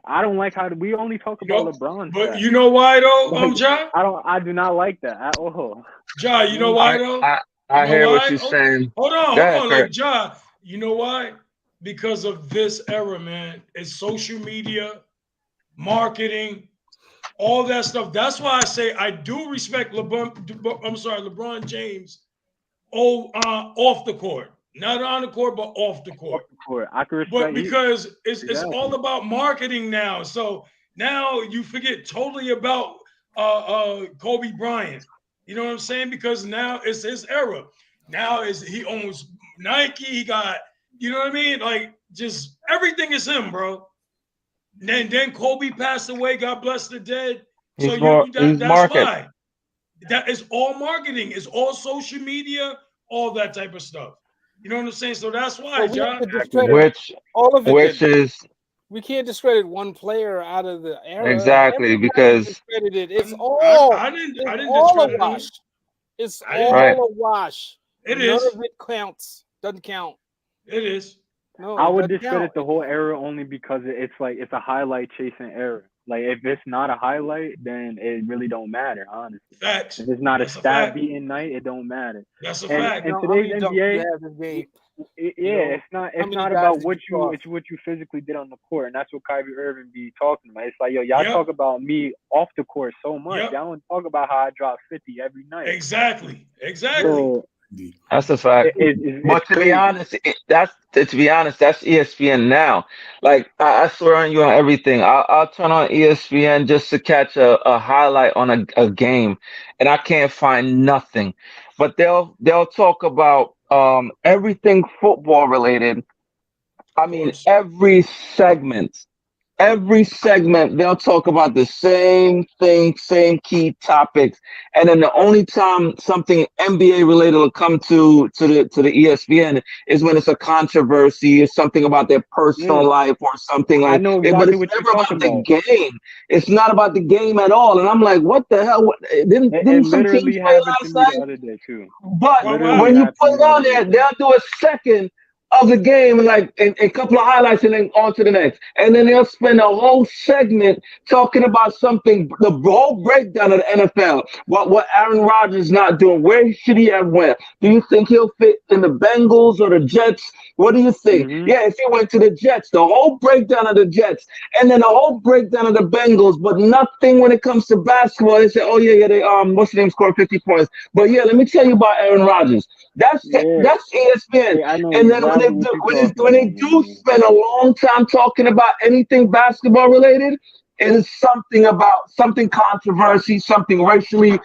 I don't like how we only talk about LeBron. But stats. you know why though, Ja? I do not like that at all. Ja, you know why though? I hear what you're saying. Hold on. Like Ja, you know why? Because of this era, man. It's social media. marketing, all that stuff. That's why I say I do respect LeBron James. Off the court, not on the court, but off the court. I can respect. But because it's all about marketing now. So now you forget totally about Kobe Bryant. You know what I'm saying? Because now it's his era. Now he owns Nike. He got, you know what I mean? Like, just everything is him, bro. Then Kobe passed away. God bless the dead. So that's why. That is all marketing. It's all social media, all that type of stuff. You know what I'm saying? So that's why, John. We can't discredit one player out of the era. Exactly, Everybody because it's all I didn't all discredit a wash. him. It's all a wash. None of it counts. Doesn't count. It is. No, I would discredit the whole era only because it's a highlight chasing era. Like, if it's not a highlight, then it really don't matter, honestly. Facts. If it's not a stat beating night, it don't matter. That's a fact. And today's NBA, it's not about what you physically did on the court, and that's what Kyrie Irving be talking about. It's like, yo, y'all talk about me off the court so much. Y'all don't talk about how I drop 50 every night. Exactly. So, that's a fact. But to be honest, that's ESPN now. Like, I swear on you on everything. I'll turn on ESPN just to catch a highlight on a game, and I can't find nothing. But they'll talk about everything football related. I mean, every segment they'll talk about the same thing, same key topics, and then the only time something NBA related will come to the ESPN is when it's a controversy or something about their personal life or something like. But it's never about the game. It's not about the game at all. And I'm like, what the hell? Didn't some teams play last night? The other day too. But when you put it on there, they'll do a second of the game, like a couple of highlights, and then on to the next. And then they'll spend a whole segment talking about something, the whole breakdown of the NFL. What Aaron Rodgers is not doing. Where should he have went? Do you think he'll fit in the Bengals or the Jets? What do you think? Yeah, if he went to the Jets, the whole breakdown of the Jets, and then the whole breakdown of the Bengals, but nothing when it comes to basketball. They say, oh yeah, they what's the name, scored 50 points. But yeah, let me tell you about Aaron Rodgers. That's ESPN. And then when they do spend a long time talking about anything basketball related, it is something controversy, something racially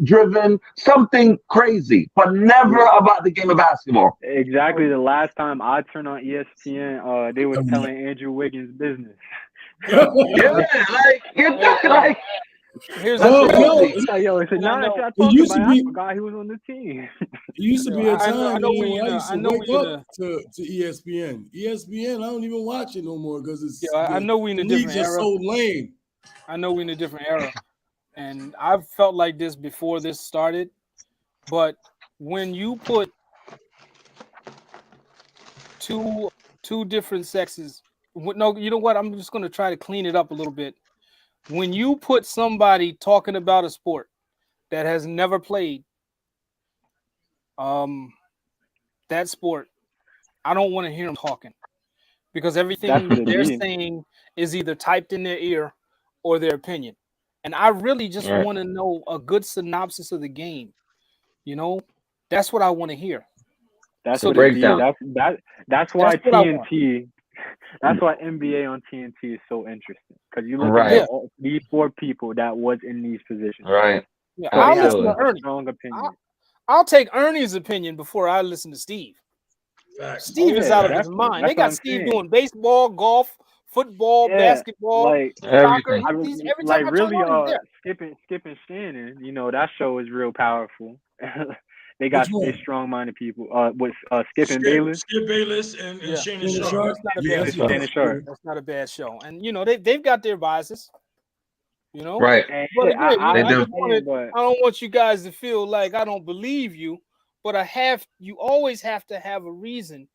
driven, something crazy, but never about the game of basketball. Exactly. The last time I turned on ESPN, they were telling Andrew Wiggins business. Here's I forgot he was on the team. It used to be a time to ESPN. ESPN, I don't even watch it no more because it's. I know we in a different era. So lame. I know we in a different era, and I've felt like this before this started. But when you put two different sexes, no, you know what? I'm just going to try to clean it up a little bit. When you put somebody talking about a sport that has never played that sport, I don't want to hear them talking because everything they're saying is either typed in their ear or their opinion. And I really just want to know a good synopsis of the game. You know, that's what I want to hear. That's the breakdown. That's why TNT. That's why NBA on TNT is so interesting because you look at these four people that was in these positions. Right. Yeah, I'll listen to Ernie. Strong opinion. I'll take Ernie's opinion before I listen to Steve. Steve is out of his mind. They got Steve doing baseball, golf, football, basketball, soccer. Skipping Shannon. You know that show is real powerful. They got strong-minded people. With Skip Bayless. Skip Bayless and Shannon Sharp. That's not a bad show. And you know they've got their biases. You know, right? But again, I don't want you guys to feel like I don't believe you, but you always have to have a reason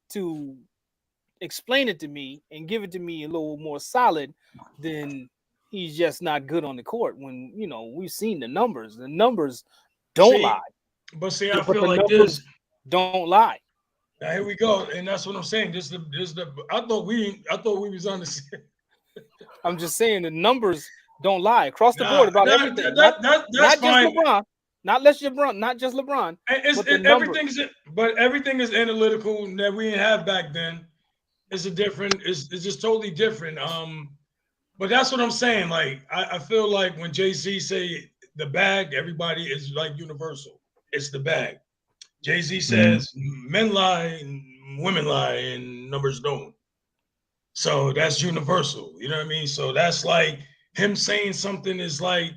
to explain it to me and give it to me a little more solid than he's just not good on the court. When you know we've seen the numbers don't lie. But see, I feel like this don't lie. Now here we go, and that's what I'm saying. I thought we was on the same. I'm just saying the numbers don't lie across the board about everything. That's not fine. just LeBron, not just LeBron. But everything is analytical that we didn't have back then. It's just totally different. But that's what I'm saying. Like I feel like when Jay-Z say the bag, everybody is like universal. It's the bag. Jay-Z says men lie and women lie and numbers don't. So that's universal. You know what I mean? So that's like him saying something is like,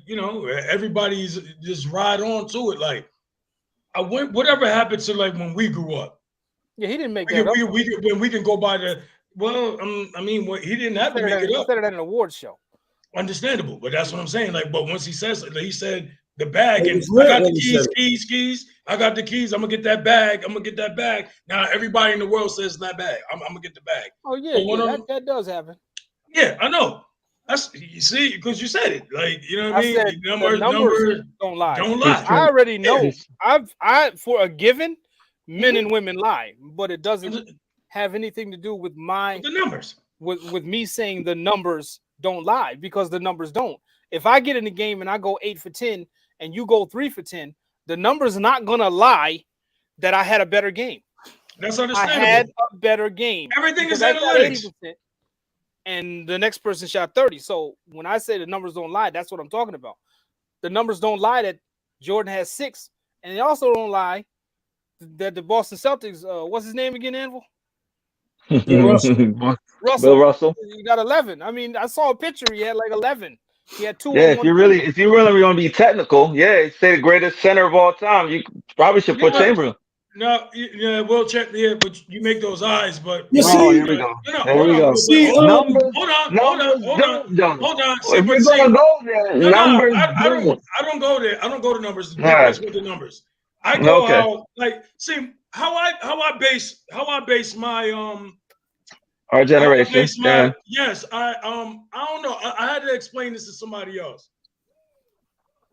everybody's just ride on to it. Like whatever happened to like when we grew up. Yeah, he didn't make that up. We can go by the he didn't have to make it up. He said it at an award show. Understandable, but that's what I'm saying. Like, but once he says it, he said the bag and I got the keys. I got the keys. I'm gonna get that bag. Now everybody in the world says that bag. I'm gonna get the bag. Oh yeah, that does happen. Yeah, I know. You see, because you said it. Like, you know what I mean? Said numbers don't lie. Don't lie. I already know. I for a given, men and women lie, but it doesn't have anything to do with the numbers. With me saying the numbers don't lie, because the numbers don't. If I get in the game and I go 8 for 10 and you go 3 for 10, the number's not gonna lie that I had a better game. That's understandable. I had a better game. Everything is analytics. And the next person shot 30. So when I say the numbers don't lie, that's what I'm talking about. The numbers don't lie that Jordan has 6, and they also don't lie that the Boston Celtics, what's his name again, Anvil? Bill Russell. He got 11. I mean, I saw a picture. He had like 11. He had 2. Yeah, if you really want to be technical, say the greatest center of all time, you probably should put Chamberlain. No, yeah, we'll check. Yeah, but you make those eyes. But here we go. There we go. See, hold on. See, if you're gonna go there, numbers. I don't go there. I don't go to numbers. With the numbers, I go how I base my our generation. Yes, I don't know. I had to explain this to somebody else.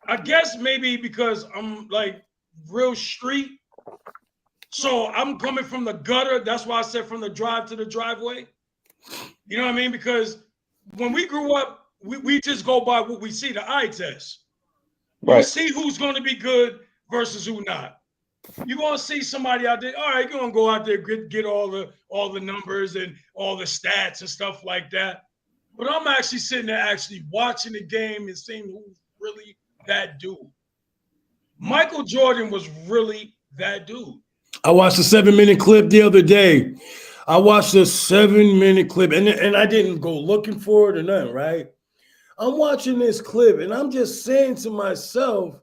I guess maybe because I'm like real street. So I'm coming from the gutter. That's why I said from the drive to the driveway. You know what I mean? Because when we grew up, we just go by what we see, the eye test. Right. You see who's going to be good versus who not. You're going to see somebody out there. All right, you're going to go out there, get all the numbers and all the stats and stuff like that. But I'm actually sitting there actually watching the game and seeing who's really that dude. Michael Jordan was really that dude. I watched a 7-minute clip the other day. I watched a 7-minute clip, and I didn't go looking for it or nothing, right? I'm watching this clip, and I'm just saying to myself,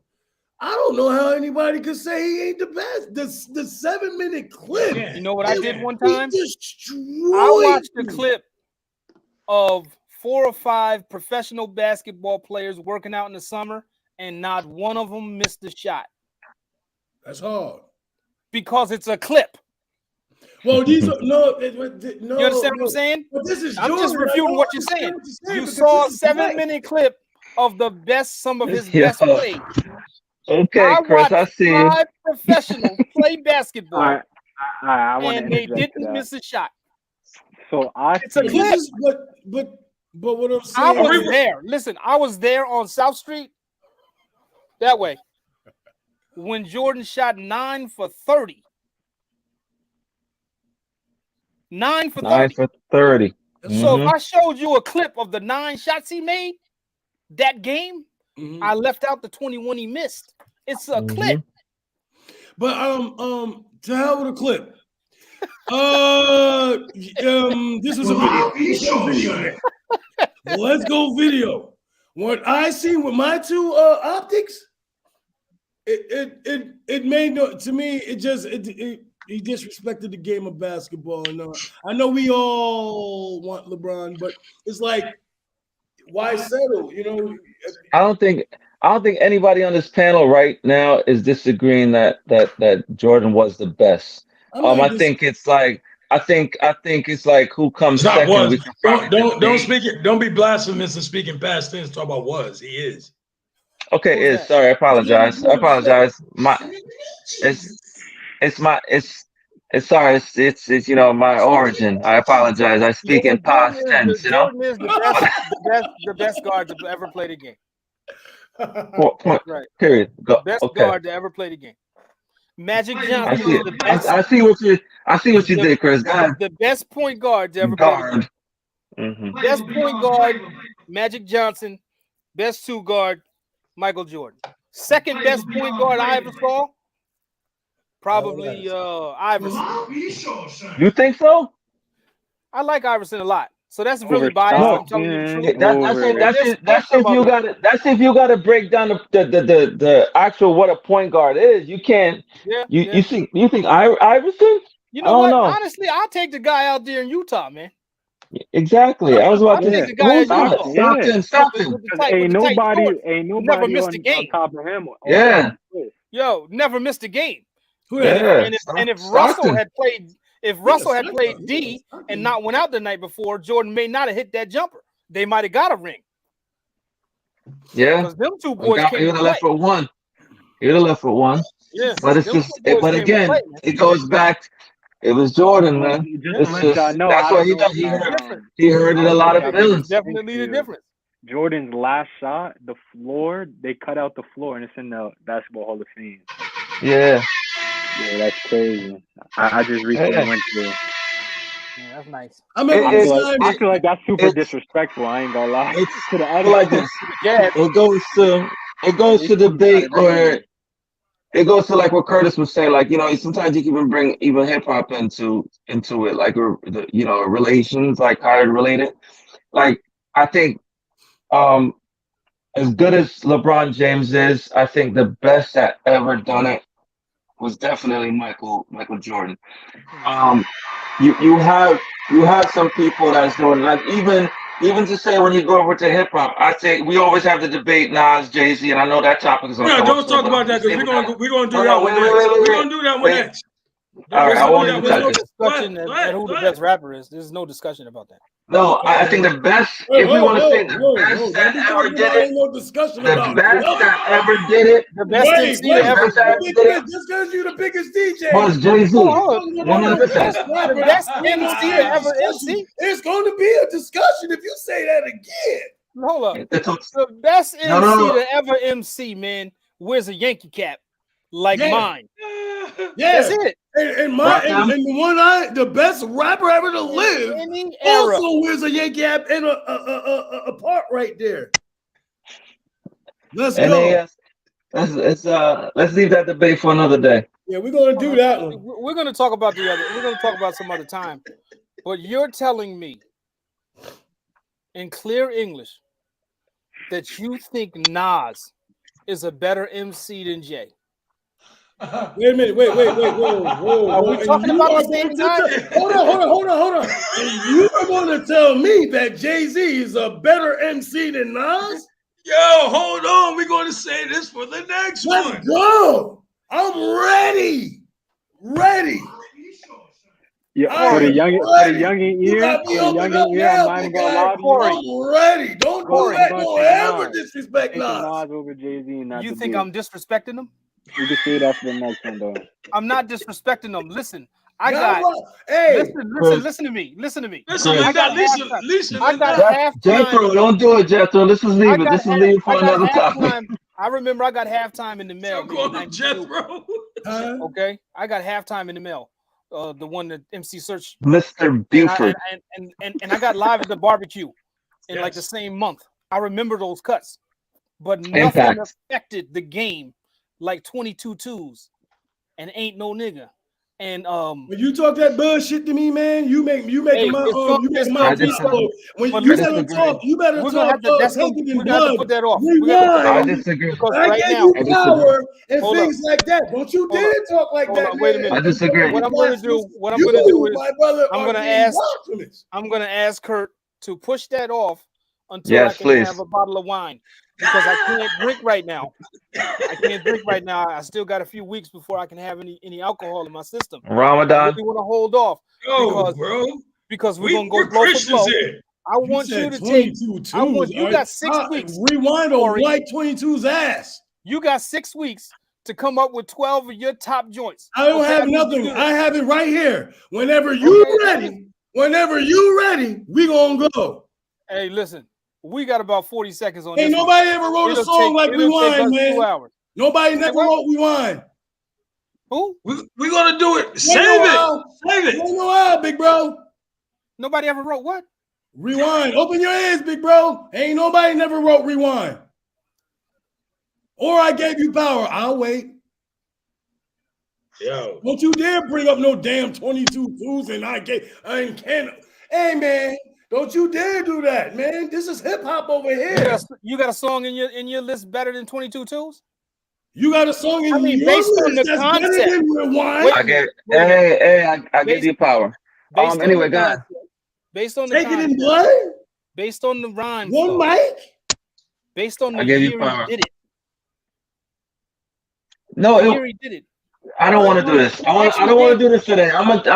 I don't know how anybody could say he ain't the best. The 7-minute clip. You know what I did one time? I watched the clip of 4 or 5 professional basketball players working out in the summer, and not one of them missed a shot. That's hard. Because it's a clip. Well, these are no. You understand what I'm saying? I'm just refuting what you're saying. You saw a 7-minute clip of some of his best plays. Okay, Chris, I see. 5 professionals play basketball, and they didn't miss a shot. So it's a clip. But what I'm saying, I was there. Listen, I was there on South Street. That way. When Jordan shot 9 for 30. 9 for 30. 9 for 30. So if I showed you a clip of the 9 shots he made that game, I left out the 21 he missed. It's a clip. But to hell with a clip. This was a video. Let's go video. What I seen with my 2 optics. It made no to me. He disrespected the game of basketball. And I know we all want LeBron, but it's like, why settle? You know, I don't think anybody on this panel right now is disagreeing that Jordan was the best. I think it's like who comes second. Was. Don't speak it. Don't be blasphemous and speaking past tense. Talk about was. He is. Okay, Sorry, I apologize. It's sorry, it's you know my origin. I apologize. I speak in past tense. You know. Jordan is the best guard to ever play the game. Point. Right. Period. The Go. best Okay. guard to ever play the game. Magic Johnson is the best. I see what you did, Chris. Go ahead. The best point guard to ever play the game. Mm-hmm. Best point guard, Magic Johnson. Best two guard, Michael Jordan. Second best point guard I ever saw, probably Iverson. You think so? I like Iverson a lot, so that's really biased. I'm telling you the truth. That's if you got to break down the actual what a point guard is. You can't. You think Iverson? You know what? Honestly, I'll take the guy out there in Utah, man. Exactly. I was about to say, Stockton. Ain't nobody never missed a game. On top of him. Yeah. Yo, never missed a game. Yeah. And if Russell had played D and not went out the night before, Jordan may not have hit that jumper. They might have got a ring. Yeah. Because them two boys he would have left with one. He would have left with one. Yeah. But it's just. But again, it goes back. It was Jordan, man. It's just, that's what he does. He heard it a lot of feelings. Definitely the difference. Jordan's last shot, the floor, they cut out the floor, and it's in the Basketball Hall of Fame. Yeah. Yeah, that's crazy. I just recently went through. Yeah, that's nice. I feel like that's super disrespectful. I ain't gonna lie. To the other like this. Yeah. It goes to debate or. It goes to like what Curtis was saying, like, you know, sometimes you can even bring even hip hop into it, like, you know, relations, like how they're related. Like, I think, as good as LeBron James is, I think the best that ever done it was definitely Michael Jordan. You have some people that's doing like even to say when you go over to hip hop, I say we always have the debate Nas, Jay-Z, and I know that topic is on. Yeah, don't talk about that because we're gonna do that one next. We're gonna do that one next. All right, I won't even There's touch no discussion at who the best rapper is. There's no discussion about that. No, I think the best. If we want to say the best that ever did it, no discussion the about best that ever did it, the best MC ever did it. Just because you're the biggest DJ was Jay-Z. 100%. The best MC to ever MC. It's going to be a discussion if you say that again. Hold up. The best MC to ever MC, man, wears a Yankee cap like mine. Yeah, that's it. And the best rapper ever to live also wears a Yankee cap and a part right there. Let's go. Let's leave that debate for another day. Yeah, we're gonna do that one. We're gonna talk about we're gonna talk about some other time. But you're telling me in clear English that you think Nas is a better MC than Jay. Wait a minute. Wait. Whoa. Are we talking about the same time? Hold on. And you are going to tell me that Jay-Z is a better MC than Nas? Yo, hold on. We're going to say this for the next one. Let's go. I'm ready. Yeah, for the youngin' ear, I'm not even gonna lie to you. I'm ready. Don't ever disrespect Nas. Over Jay-Z in that you think I'm disrespecting him? You can say that for the next one, though. I'm not disrespecting them. Listen, listen to me. Listen. I got halftime. Jethro, don't do it, Jethro. This is leave it. This is leave for another topic. I remember I got halftime in the mail. Jethro. Okay, I got halftime in the mail. The one that MC Search, Mr. Buford, and I got live at the barbecue in like the same month. I remember those cuts, but nothing affected the game like 22 twos and ain't no nigga. And when you talk that bullshit to me, man, you make my disagree. When you better talk, you better talk. We're gonna have to put that off. I disagree. I gave you power and things like that. Don't you dare talk like that. Wait a minute. I disagree. What I'm gonna do is I'm gonna ask Kurt to push that off until I can have a bottle of wine. Because I can't drink right now. I still got a few weeks before I can have any alcohol in my system. Ramadan. I really want to hold off because we're gonna go blow for blow. I want you to take. You got 6 weeks. Rewind on White 22's ass. You got 6 weeks to come up with 12 of your top joints. I don't have nothing. I have it right here. Whenever you ready, we gonna go. Hey, listen, we got about 40 seconds on Ain't this. Nobody ever wrote a song like Rewind, man. 2 hours. Nobody never wrote Rewind. Who? We're gonna do it. Save it. Save it. Ain't no how, big bro. Nobody ever wrote what? Rewind. Open your ears, big bro. Ain't nobody never wrote Rewind. Or I gave you power. I'll wait. Yo. Don't you dare bring up no damn 22 twos and I ain't can. Hey man, don't you dare do that, man. This is hip hop over here. You got a song in your list better than 22 twos? You got a song in your based list on the that's concept. better than Rewind. I gave you power. Anyway, guys. Based on the Take it in blood. Based on the rhyme. One mic. Based on the I gave you year power. he did it. No, The year he did it. I don't want to do this. I don't want to do this today. I don't want to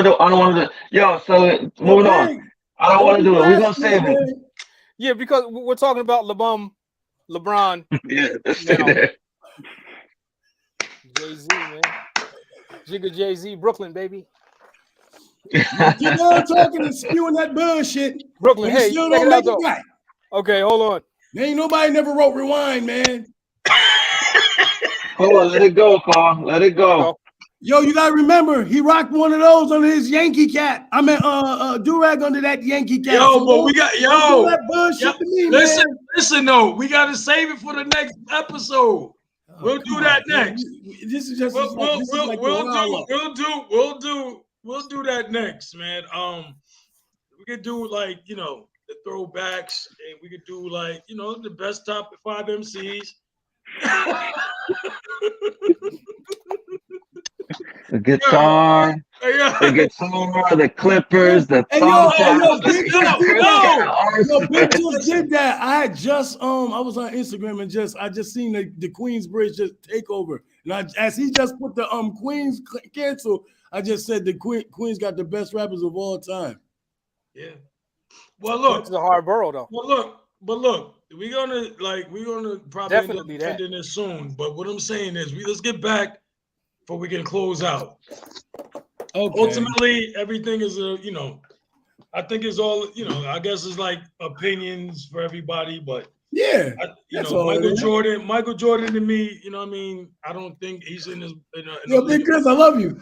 do it. Yo, so moving on. I don't want to do it. We're gonna save it. Yeah, because we're talking about LeBron. Yeah, let's stay there. Jay-Z, man. Jigga Jay-Z, Brooklyn, baby. Keep on talking and spewing that bullshit. Brooklyn, hey, still check don't it make out, it right. Okay, hold on. Ain't nobody never wrote Rewind, man. Hold on, let it go, Carl. Let it go. Yo, you gotta remember, he rocked one of those on his Yankee cap. I mean, do-rag under that Yankee cap. Yo, but we got that bullshit to me, listen, though, we gotta save it for the next episode. We'll do that next. This is just we'll do that next, man. We could do like the throwbacks, and we could do like the best top 5 MCs. The guitar, the Clippers, the Big just did that. I just I was on Instagram and I just seen the Queensbridge just take over. And as he just put the Queens cancel, I just said the Queens got the best rappers of all time. Yeah. Well, look, it's a hard borough though. But look, we're gonna probably definitely end up this soon. But what I'm saying is, let's get back before we can close out. Okay. Ultimately, everything is I think it's all I guess it's like opinions for everybody, but yeah, Michael Jordan to me, I mean, I don't think he's in his. Yo, Big Chris, I love you.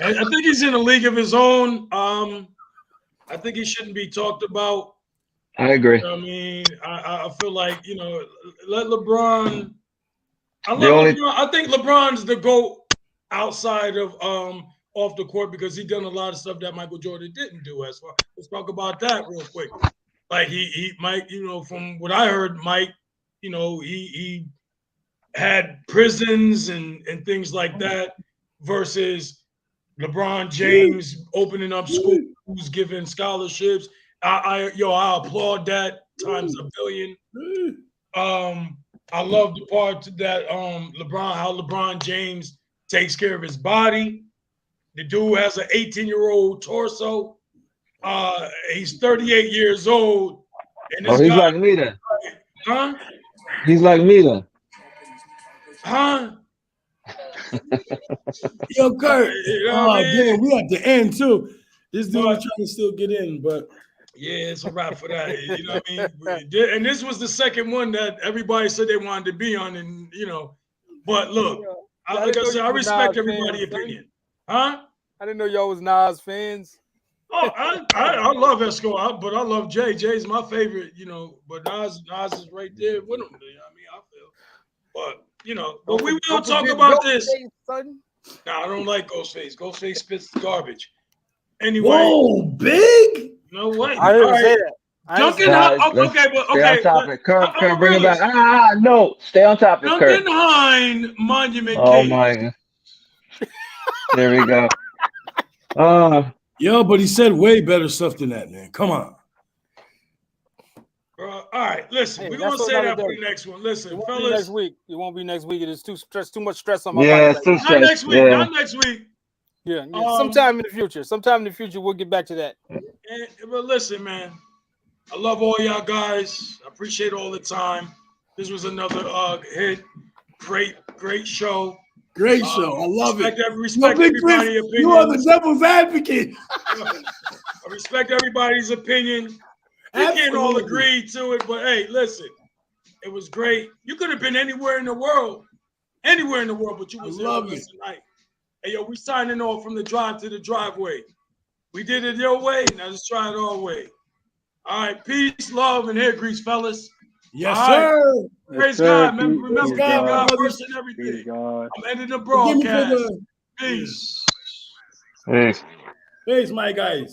I think he's in a league of his own. I think he shouldn't be talked about. I agree. I mean, I feel like let LeBron. LeBron. I think LeBron's the GOAT outside of off the court because he done a lot of stuff that Michael Jordan didn't do. Let's talk about that real quick. Like he Mike, from what I heard, Mike, he had prisons and things like that versus LeBron James opening up schools, giving scholarships. I applaud that times a billion. I love the part that how LeBron James takes care of his body. The dude has an 18-year-old torso. He's 38 years old. And he's like me then. Huh? He's like me then. Huh? Yo, Kurt. Damn, we at the end too. This dude was trying to still get in, but yeah, it's a wrap for that. You know what I mean? And this was the second one that everybody said they wanted to be on, and but look, like I said, I respect everybody's opinion. Huh? I didn't know y'all was Nas fans. Oh, I love Esco, but I love Jay. Jay's my favorite, but Nas is right there with him. I mean, I feel. But but we will talk about this. Nah, I don't like Ghostface. Ghostface spits garbage. Anyway. Whoa, big? No way. I didn't say that. Stay on topic. Kurt, bring it back. No, stay on topic, Kurt. Duncan Monument. Oh my God. There we go. Yo, but he said way better stuff than that, man. Come on. All right, listen, we're gonna say that for the next one. Listen, fellas. Next week. It won't be next week. It is too much stress on my body. Yeah, it's too stressed. Not next week. Yeah. Not next week. Yeah. Sometime in the future. Sometime in the future, we'll get back to that. But listen, man, I love all y'all guys. I appreciate all the time. This was another hit. Great show. Great show. I love it. Respect everybody's opinion. You are the devil's advocate. I respect everybody's opinion. We can't all agree to it, but hey, listen, it was great. You could have been anywhere in the world, but you was here with us tonight. Hey, yo, we signing off from the drive to the driveway. We did it your way. Now let's try it our way. All right, peace, love, and hair grease, fellas. Yes, sir. Praise God. Remember God first and everything. I'm ending the broadcast. Peace. Peace. Peace, my guys.